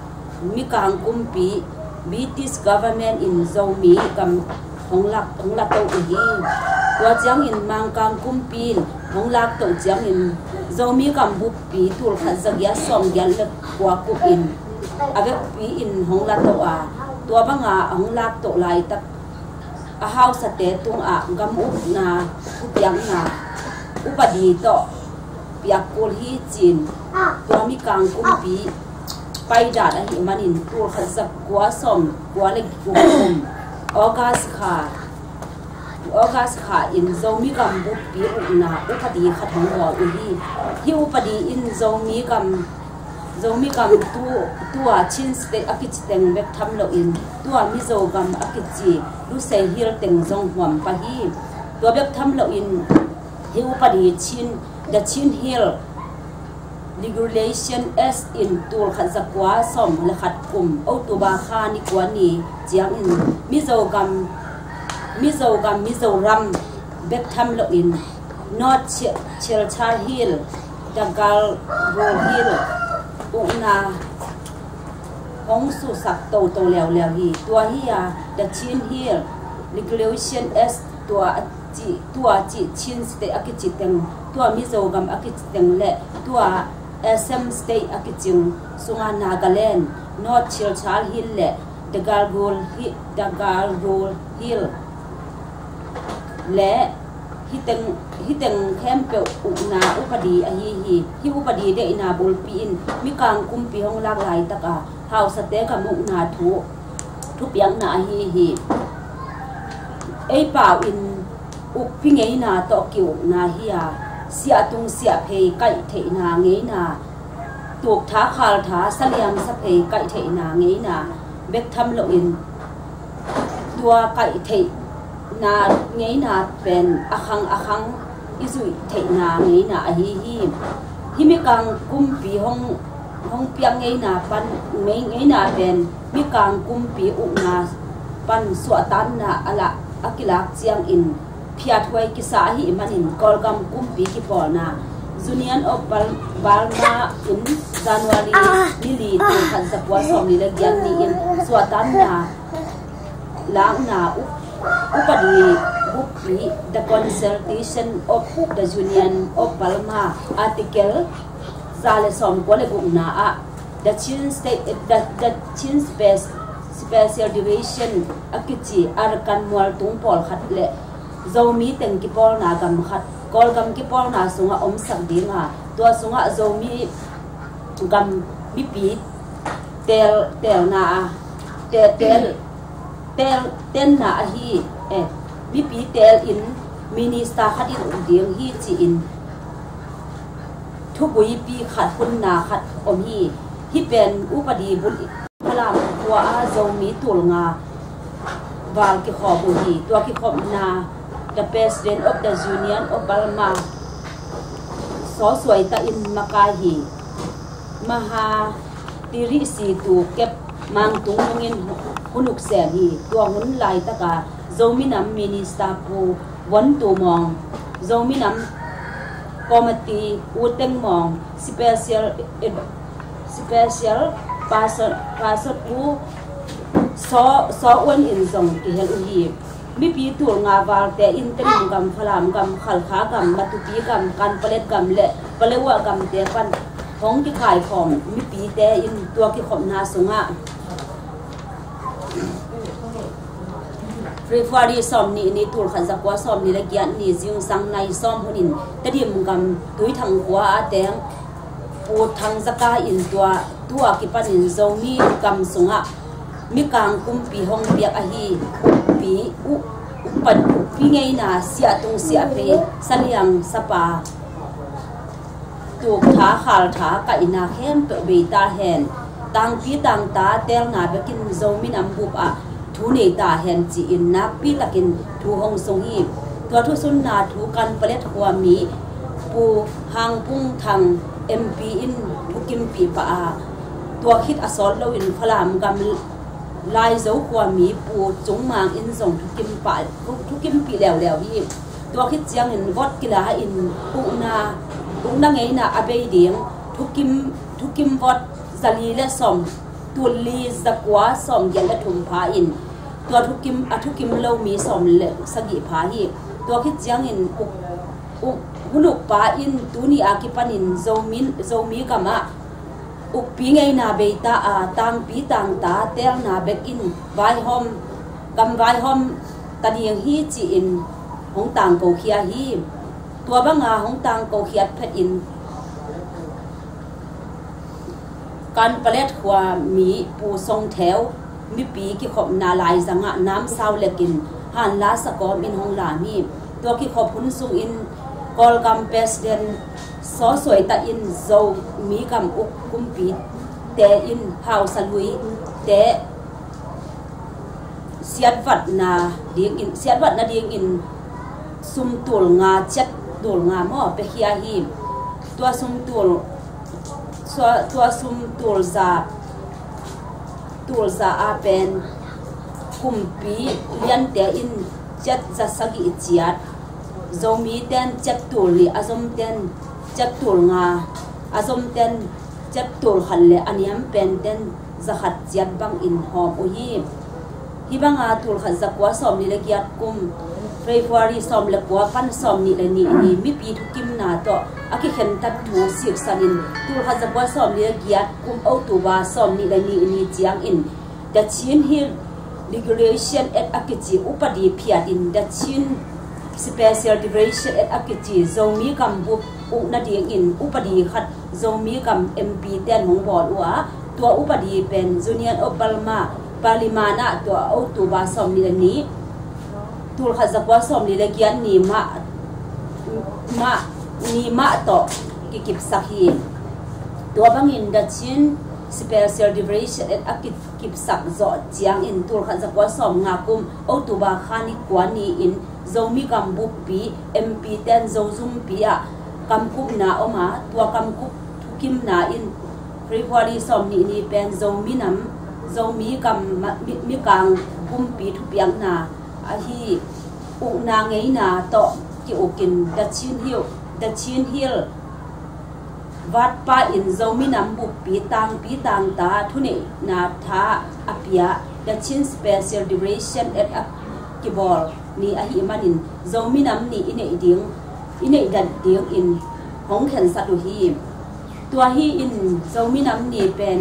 mi kang kumpi British government in zomi kam honglak to hi tua chiang in mang kang kumpi honglak to chiang in zomi kam bu pi tul khat zagya som gyal le kwa ku in ave pi in hongla to a tua banga honglak to lai tak a house te tung a gam up na piang na upadi to piak kol hi chin tua mi kang kumpi pai da da hi manin tur khazak kwa som kwa le kum August kha in zomi gam bu pi na upadi khathang wa hi upadi in zomi gam tu a chin ste akich teng bek tham lo in tu a mi zo gam akichi lu se hil teng zong huam pa hi tu bek tham lo in hi upadi the chin hill regulation as in tur khazakwa som le khat kum autuba kha ni kwani chiang in Mizoram bek tham lo in not Chelchar Hill Dagal Road Hill una hong su sak to leo hi tua hi a the chin hill regulation as tua chi chin state akichi teng tua Mizoram akichi teng le tua SM state akiching sunga Nagaland not Chelchar Hill le Dagal Road Hill le hiteng kempe una upadi hi upadi de ina bolpi in mi kang kumpi hong lak lai taka house te ka mu na thu piang na hi ei pau in upingei na to kiu na hi a sia tung sia phei kai the na ngei na tuk tha khal tha saliam sa phei kai the na ngei na bek tham lo in tua kai the na ngei na pen akhang izui the na ngei na hi mi kang kumpi hong piang ngei na pan ngei na pen mi kang kumpi u na pan suatan na ala akilak chiang in phiat hoi ki sa hi manin kolgam kumpi ki pol na Union of Balma in January nili tu khan sapwa som ni la gyang ni in suatan na lang na upadi bupi the consultation of the Union of Balma article zale som ko le gumna a the chin state the chin special division akichi arkan mual tung pol khat le zomi teng ki pol na gam khat kol gam ki pol na sunga om sak dinga to sunga zomi gam mi pi tel na ten na hi mi pi tel in minister khat in ding hi chi in thu bui pi khat hun na khat om hi pen upadi bul phalam kwa a zomi tul nga wal ki kho bu hi to ki khom na the president of the Union of Balma so suai ta in makahi maha tiri si tu kep mang tung ngin hunuk se hi to hun lai ta ka zominam minister pu won tu mong zominam committee uteng mong special person pu so one in zong ki hel hi mi pi tur nga wal te in ten gam phalam gam khal kha gam matupi gam kan palet gam le palewa gam te pan hong ki khai khom mi pi te in tua ki khom na sunga February som ni tur khan zakwa som ni la gyan ni jing sang nai som hunin tadim gam tui thang kwa ateng pu thang zaka in tua ki panin zomi gam sunga mi kang kumpi hong piak a hi pi ปัดพี่ไงน่ะเสียตรงเสียไปสันยังสปาถูกท้าขาลท้ากับอินาเข้มเปิดเบตาเห็นต่างพี่ต่างตาเตลงาไปกินโซมินำบุบทุเนตาเห็นจีอินนักพี่ตะกินทูหงทรงฮีตัวทุสุนนาทูกันเปล็ดหัวมีปูหางพุ่งทางMP อินทุกิมปีปะตัวคิดอสอลลวินพลามกำลายเจ้าหัวมีปูจงมางอินส่งทุกิมปีแล้วฮีตัวคิดเจียงอินวอดกิลาอินอุนาไงน่ะอเบยเดียงทุกิมวอดซาลีและสมตัวลีจักวาสมยันและถุมพาอินตัวทุกิมเรามีสมเลสกิพาฮีตัวคิดเจียงอินหุลุกปาอินตูนีอากิปันินโซมีกามะอุปีไงนาเบตาตังปีตังตาเตลนาเบกินไวหอมกำไวหอมตะเดียงฮีจีอินหงตังโกเคียฮีตัวบังอาหงตังโกเคียเพดอินการเปล็ดหัวมีปูทรงแถวมีปีกิขบนาลายสังะน้ำเศร้าเล็กินหันลาสกอมินหงลามีตัวกิขบพุนสุงอินกอลกัมเพสเดนซอสวยตาอินโซมีกัมอุกกุมปีเตอินฮาวสลุยเตเสียดวัดนาเดียงอินเสียดวัดนาเดียงอินซุมตูลงาเจ็ดตูลงาหม้อเปเฮียฮีตัวซุมตูลซาอาเป็นกุมปีเลียนเตอินเจ็ดจัสกิเจียดโซมีเต้นจัดตูลีอาซอมเต้นจัดตูลงาอาซอมเต้นจัดตูลขันเลอันนี้เป็นเต้นจะขัดจัดบังอินหอมอุฮีฮิบังอาตูลขัดจักว่าสอมนี่เลกียดกุมเฟบรุรีสอมเลกว่าปันสอมนี่เลนี่มีปีทุกิมนาโตอากิเข็นตัดถูสิบสันินตูลขัดจักว่าสอมนี่เลกียดกุมเอาตูบาสอมนี่เลนี่เจียงอินดัชชินฮิล regulation at akiji upadi phiat in dachin special duration at akiji zomi kam bu na ding in upadi khat zomi kam MP ten hong bol wa tua upadi pen Union of Palimana tua autuba som ni ni tul khazakwa som ni legian ni ma to kikip sakhi tua bangin dachin special duration at akip sak zo chiang in tul khazakwa som ngakum autuba khani kwani in zomi kam bu pi MP ten zozum pia kam kup na oma tua kam kup thukim na in February som ni pen zomi kam mi kang bum pi thu piang na a hi u na ngei na to ki okin da chin hill wat pa in zomi nam bu pi tang ta thune na tha apia da chin special duration at kibol ni a hi manin zomi nam ni ine dan ding in hong khen sa tu hi tua hi in zomi nam ni pen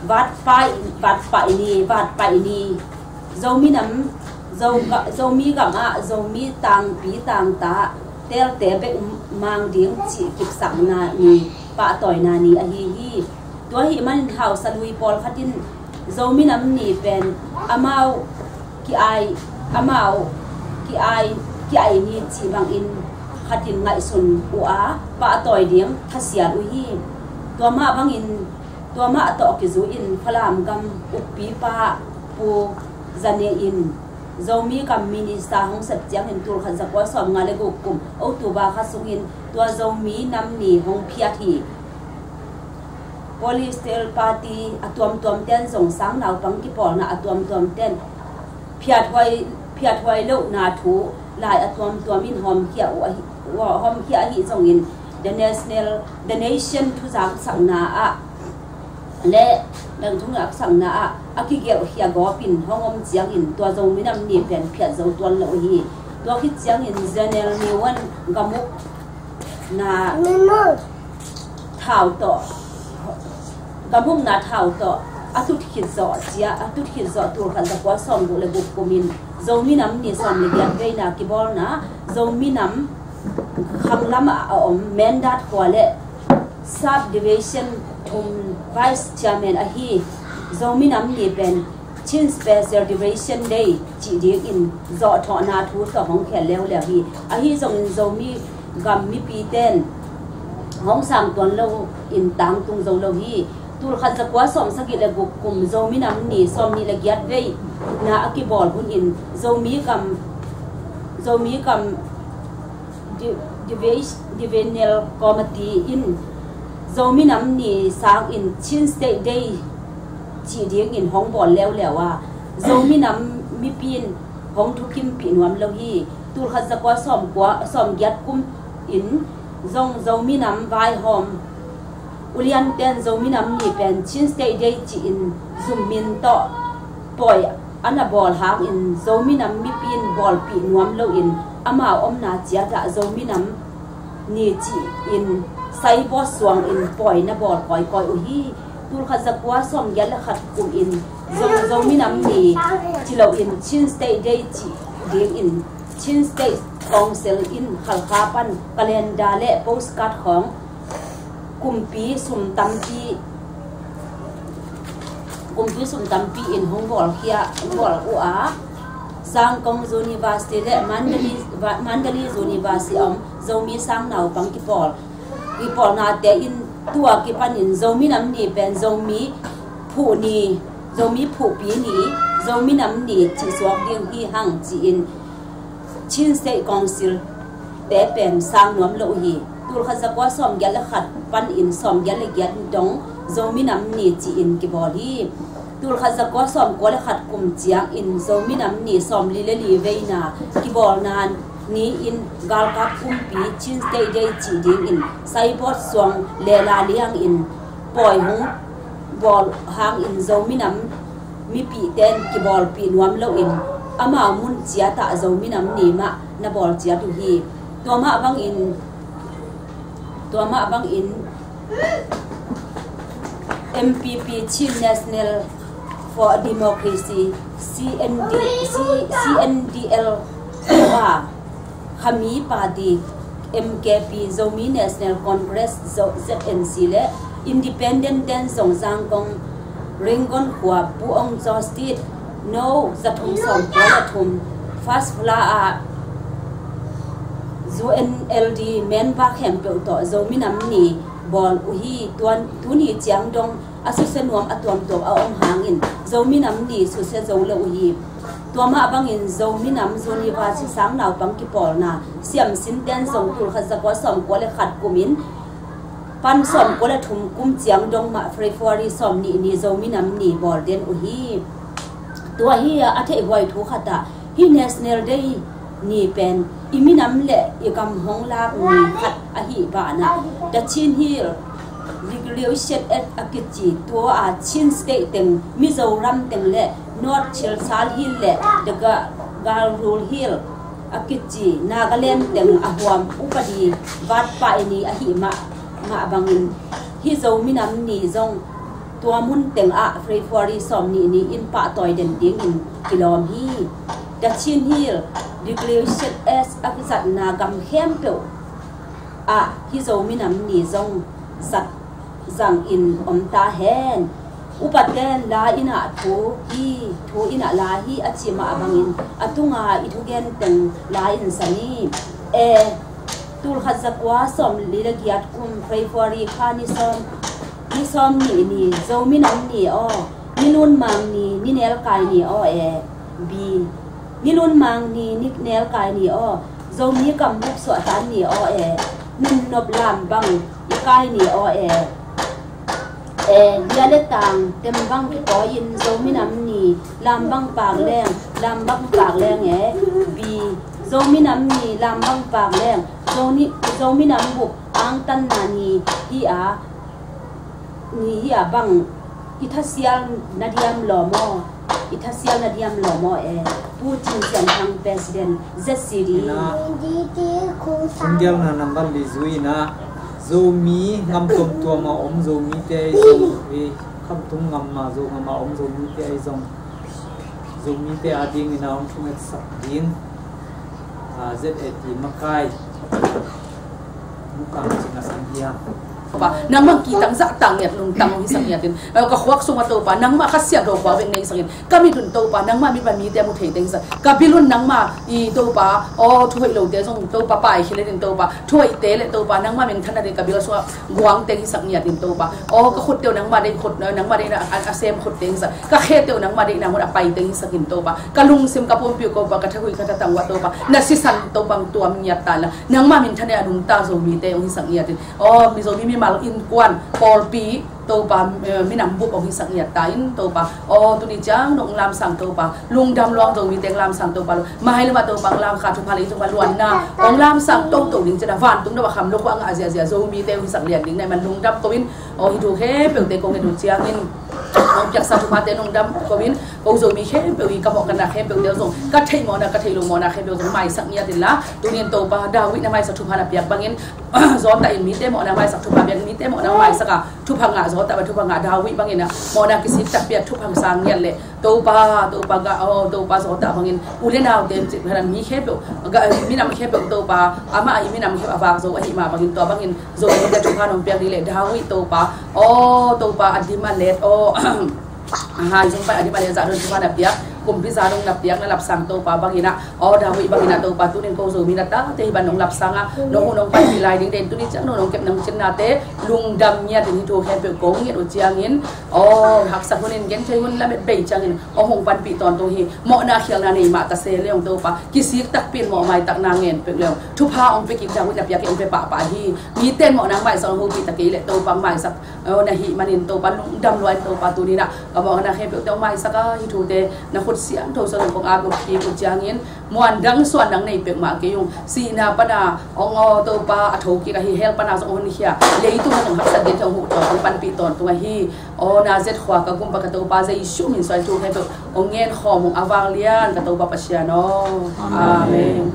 wat pa ini zomi nam zomi ga ma zomi tang pi tang ta tel te be mang ding chi kip sak na ni pa toy na ni a hi tua hi man hau salui pol khatin zomi nam ni pen amau ki ai ni chi bang in khatin ngai sun ua pa toy ding khasia u hi tua ma bang in tua ma to ki zu in phalam gam upi pa pu zane in zomi kam minister hong sat chiang in tur khan zakwa som nga le go kum o tu ba kha sungin tua zomi nam ni hong phia thi Polistel party atuam ten zong sang naw pang ki pol na atuam ten phiat hoi lo na thu lai atuam in hom khia wa hom khia hi zong in the nation thu sang sang na a le dang thung ak sang na a akigel khia go pin hongom chiang in tua zong mi nam ni pen phiat zo tuan lo hi tua khit chiang in general ni wan gamuk na thao to gamung na thao to atut khit zo tur khan da kwa som go le bu komin zomi nam ni som le ya ve na ki bol na zomi nam khang lama om mandat khwale subdivision vice chairman a hi zomi nam ni pen chin special duration day chỉ điếc in dọ thọ na thu tỏ hong khen leo leo hi dòng dầu mi gam mi pi ten hong sang tuan lâu in tang tung dầu lâu hi tur khát sa quá som sa kile gục cùng dầu mi nam ni som ni la giat vei na akibol hun in dầu mi cầm divisional committee in dầu mi nam ni sang in chin state day chỉ điếc in hong bol leo leo dầu mi nam mi pin hong thu kim pin wam lâu hi tur khát sa quá som giat kum in dầu mi nam vai hom ulian ten dầu mi nam ni pen chin state day chỉ in zoom min to poi ana bol hang in dầu mi nam mi pin bol pin wam lâu in ama omna chia da dầu mi nam ni chỉ in sai bo suang in poi na bol koi koi hi tur kha zakwa som yal khat kum in dầu mi nam ni chỉ lo in chin state day chỉ ding in chin state council in khalkhapan calendar le postcard khong kumpi sum tampi in hongbol khia bol ua sang kong university le mandali university zomi sang nau pang ki pol na te in tua ki panin zomi nam ni pen zomi phu pi ni zomi nam ni chi swak ding hi hang chi in chin state council te pen sang nom lo hi tur kha zakwa som gyal khat pan in som gyal gyat dong zomi nam ni chi in ki boli tur kha zakwa som ko le khat kum chiang in zomi nam ni som li le li veina ki bol nan ni in gal ka kum pi chin state day chi ding in sai bot song le la liang in poi hu bol hang in zomi nam mi pi ten ki bol pi nuam lo in ama mun chia ta zomi nam ni ma na bol chia tu hi to ma bang in MPP Chief National for Democracy CNDL wa khami party MKP zomi National Congress ZNC le independent ten song sang kong ringon khwa puong justice no zathum som thum fast fla ZNLD men ba khem pe to zomi nam ni bol uhi tuan tuni chiang dong asusen nuam atom to a ong hangin zomi nam ni su se zo le uhi tuama bangin zomi nam zoni wa chi sang naw pang ki pol na siam sin ten song tur kha zakwa som ko le khat kumin pan som ko le thum kum chiang dong ma February som ni zomi nam ni bol den uhi tua hi athe boy thu khata hi national day ni pen iminam le ikam hongla ni khat a hi ba na da chin hi regulation at akichi to a chin state teng Mizoram teng le North Chilsal Hill le daga Galrul Hill akichi Nagaland teng ahwam upadi wat pa ni a hi ma bangin hi zomi nam ni zong tua mun teng a February som ni in pa toy den ding in kilom hi da chin hill regulation as akisat na gam khem pe a hi zomi nam ni zong sat zang in omta hen upaten la ina thu ina la hi achima abangin atunga ithugen teng la in sani tul khazakwa som lilagiat kum February khani som ni zomi nam ni nilun mang ni nel kai ni bi nilun mang ni nel kai ni zomi kam buk so tan ni nun nob lam bang kai ni yale tang tem bang ko in zomi nam ni lam bang pak leng bi zomi nam ni lam bang pak leng zomi nam buk ang tan na ni hi a bang ithasial nadiam lomo Putin sang president ZCD Sungyal na number li zui na zomi ngam tom tua ma zomi te zomi kham tum ngam ma zomi te zomi te ading ina thungat sak din ZAT makai mukang singa sanghia pa nang mang kitang za tang net lung tang hi sang yatin ka khwak sunga to pa nang ma khasya ro kwa veng nei sangin kami dun to pa nang ma mi ban mi te mu thei teng sa ka bilun nang ma I to pa o thoi lo te song to pa pai khile din to pa thoi te le to pa nang ma min thana de ka bil so guang te hi sang yatin to pa o ka khut te nang ma de khut nang ma de na asem khut teng sa ka khe te nang ma de nang ma pai te hi sakin to pa ka lung sim ka pom piu ko pa ka thui ka ta tang wa to pa na si san to bang tuam nya ta la nang ma min thane adung ta zo mi te hi sang yatin o mi zo mi mal in kwan por pi to pa mi nam bu ong hi sak ya ta in to pa o tu ni chang dong lam sang to pa lung dam long zo mi teng lam sang to pa ma hai ma to pa lam kha thu pa le to pa luan na ong lam sang to to ding cha van tung da ba kham lo kwa nga azia zo mi te hi sak lian ding nai man lung dam ko in o hi thu he pe te ko nge du chiang in ong jak sa thu pa te nong dam ko in ko zo mi he pe wi ka mo kan na he pe te zo ka thei mo na ka thei lo mo na he pe zo mai sak nya tin la tu ni to pa da wi na mai sa thu pa na piak bangin zo ta in mi te mo na mai sak thu pa piak mi te mo na mai sak ka thu pa nga zo ta ba thu pa nga da wi bangin na mo na kisip tak piak thu phang sang nya le to pa ga o to pa zo ta bangin ule na dem chi haran mi he pe ga mi nam he pe to pa ama ai mi nam he awak zo hi ma bangin to bangin zo da thu pa nong piak di le da wi to pa o to pa adima let o hai jong pa adima le za don thu pa na piak kum pi za dong nap piak na lap sang to pa bangina o da wi bangina to pa tu nen ko zo mi na ta te ban nong lap sanga nong nong pa pi lai ding den tu ni chang nong kep nang chen na te lung dam nya tin thu he pe ko ngi o chiang in o hak sa hunin gen thei hun la met bei chang in o hong pan pi ton to hi mo na khial na nei ma ta se leong to pa ki sik tak pin mo mai tak na ngen pe leong thu pa ong pe ki da wi na piak ong pe pa hi mi ten mo nang mai sa ho pi ta ke le to pa mai sak o na hi manin to pa lung dam loi to pa tu ni na ka mo na he pe to mai sak hi thu te na khut siang tho sa kong abo ki ko changin muan dang suan dang nei pek ma ke yung si na pa na ong o to pa atho ki ka hi hel pa na so on hi le tu na hak sa de thong hu to pan pi ton tu hi o na zet khwa ka gum pa ka to pa zai shu min so tu he to ong ngen kho mu awang lian ka to pa pa sia no amen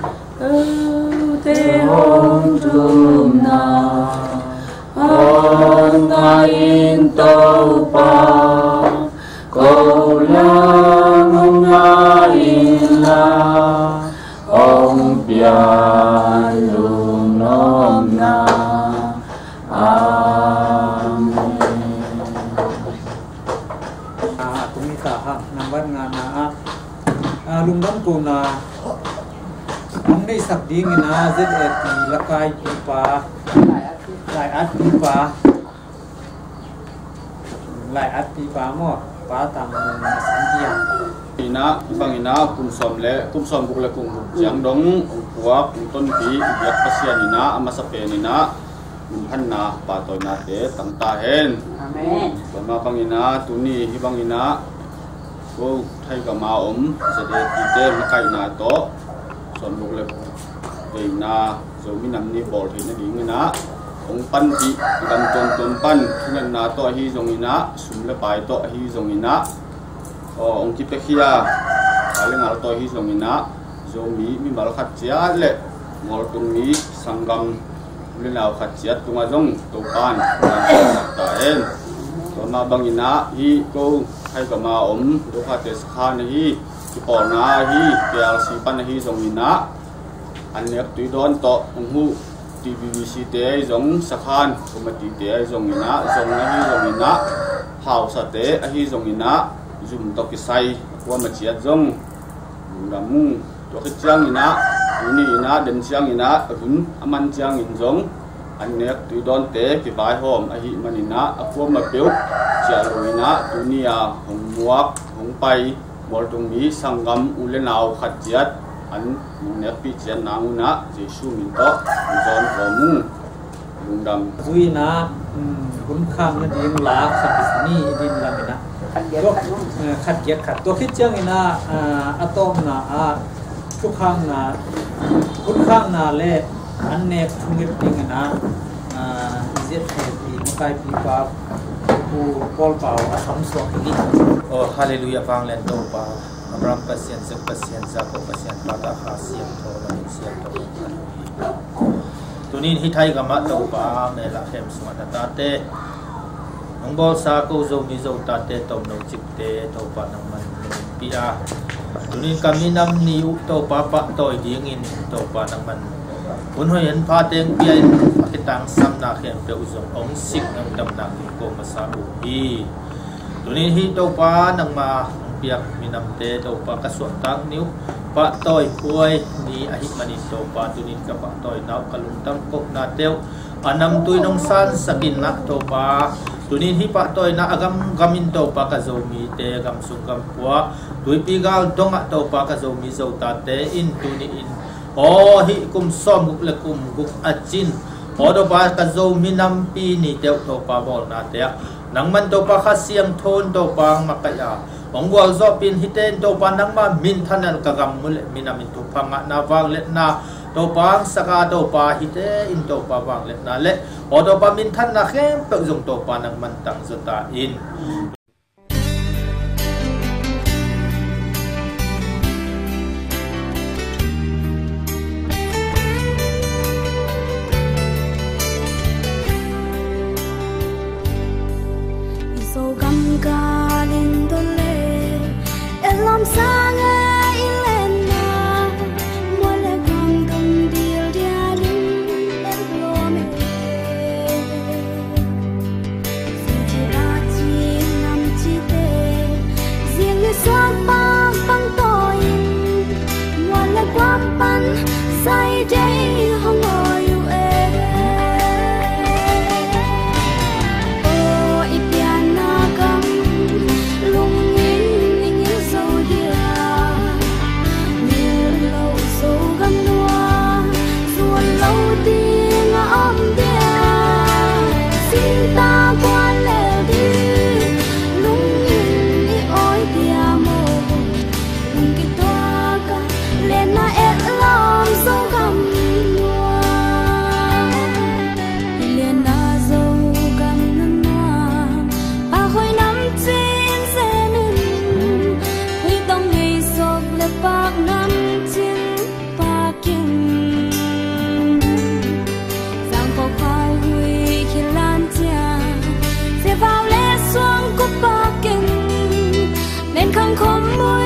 te hong tum na on in to pa Câu lang ông la ông pian lung nom na amen tumi ta ha namban nga na lung dam ko na ang nei sak ding na zet et lakai pi pa lai at pi pa lai at pi pa mo pa tam sangia ina bangina kum som buk le kum jang dong puak ton pi yak pasian ina amasa penina han na pa to na te tang ta hen amen ma bangina tuni hi bangina ko thai ka ma se de ti te ma kai na to som buk le na zo mi nam ni bol thi na ding na ong pan pi dam ton pan ngan na to hi zong ina sum le pai to hi zong ina o ong ki pe khia ale ngal to hi zong ina zo mi mal khat chia le ngol tung mi sangam le naw khat chia tunga zong to pan ta en to ma bang ina hi ko hai ka ma do kha te skha na hi ki por na hi plc pan hi zong ina an nek tui don to ong hu TVC te zong sakhan komati te zong ina zong na hi zong ina hau sa te a hi zong ina zum to ki sai wa ma chia zong ramu to ki chiang ina ni ina den chiang ina run aman chiang in zong an nek tu don te ki bai hom a hi manina a ko ma peu chia ro ina dunia hong muak hong pai mol tung mi sangam ulenau khat chiat an ne pi chen na una jesu min to zon ko mu lungdam zui na hun kham na ding la khat ni din la na khat yak khat to khit chang ina atom na chu khang na hun khang na le an ne thungit ding na zet pi kai pi pa ku pol pa asam so ki oh hallelujah wang len to pa Abraham pasien Jacob pasien pada khasiam thola siam to tunin hi thai gama to pa me la khem suat ta te nong bol sa ko zo mi zo ta te tom no chik te to pa nang man pia tunin kami nam ni u to pa toy ding in to pa nang man คนเห็นพาเต็งเปียนพากิตังซ้ำนาเขียนเปียอุจงองสิกนังดำนังโกมาสาบุบีตัวนี้ที่ตัวป้านังมาเปียกมีนำเตตัวป้ากระสวดตั้งนิ้วปะต้อยป่วยนี่อหิมันิตัวป้าตัวนี้กับปะต้อยนาวกะลุงตั้งกบนาเตียวอันนำตุยน้องสันสกินนักตัวป้าตัวนี้ที่ปะต้อยนะagam gaminตัวป้ากระโจมีเตกำสุงกำปัวตุยปีกาลดงะตัวป้ากระโจมีโจตาเตอินตัวนี้อินโอ้ฮิกุมซ้อมกุกเล็กุมกุกอัจจินโอ้ตัวป้ากระโจมีนำปีนี่เตียวตัวป้าบอลนาเตียนังมันตัวป้าข้าเสียงโทนตัวป้ามักกะยาองวัวจอบปินฮิเตนตัวป้านังมามินทันนัลกะกำมุเลมินามินตุพังะนาวางเล็นาตัวป้าสกาตัวป้าฮิเตอินตัวป้าวางเล็นาเล็โอ้ตัวป้ามินทันนักเข้มเปิกจงตัวป้านังมันตังสตาอินvào lẽ xuống cúp ba kinh nên không khom môi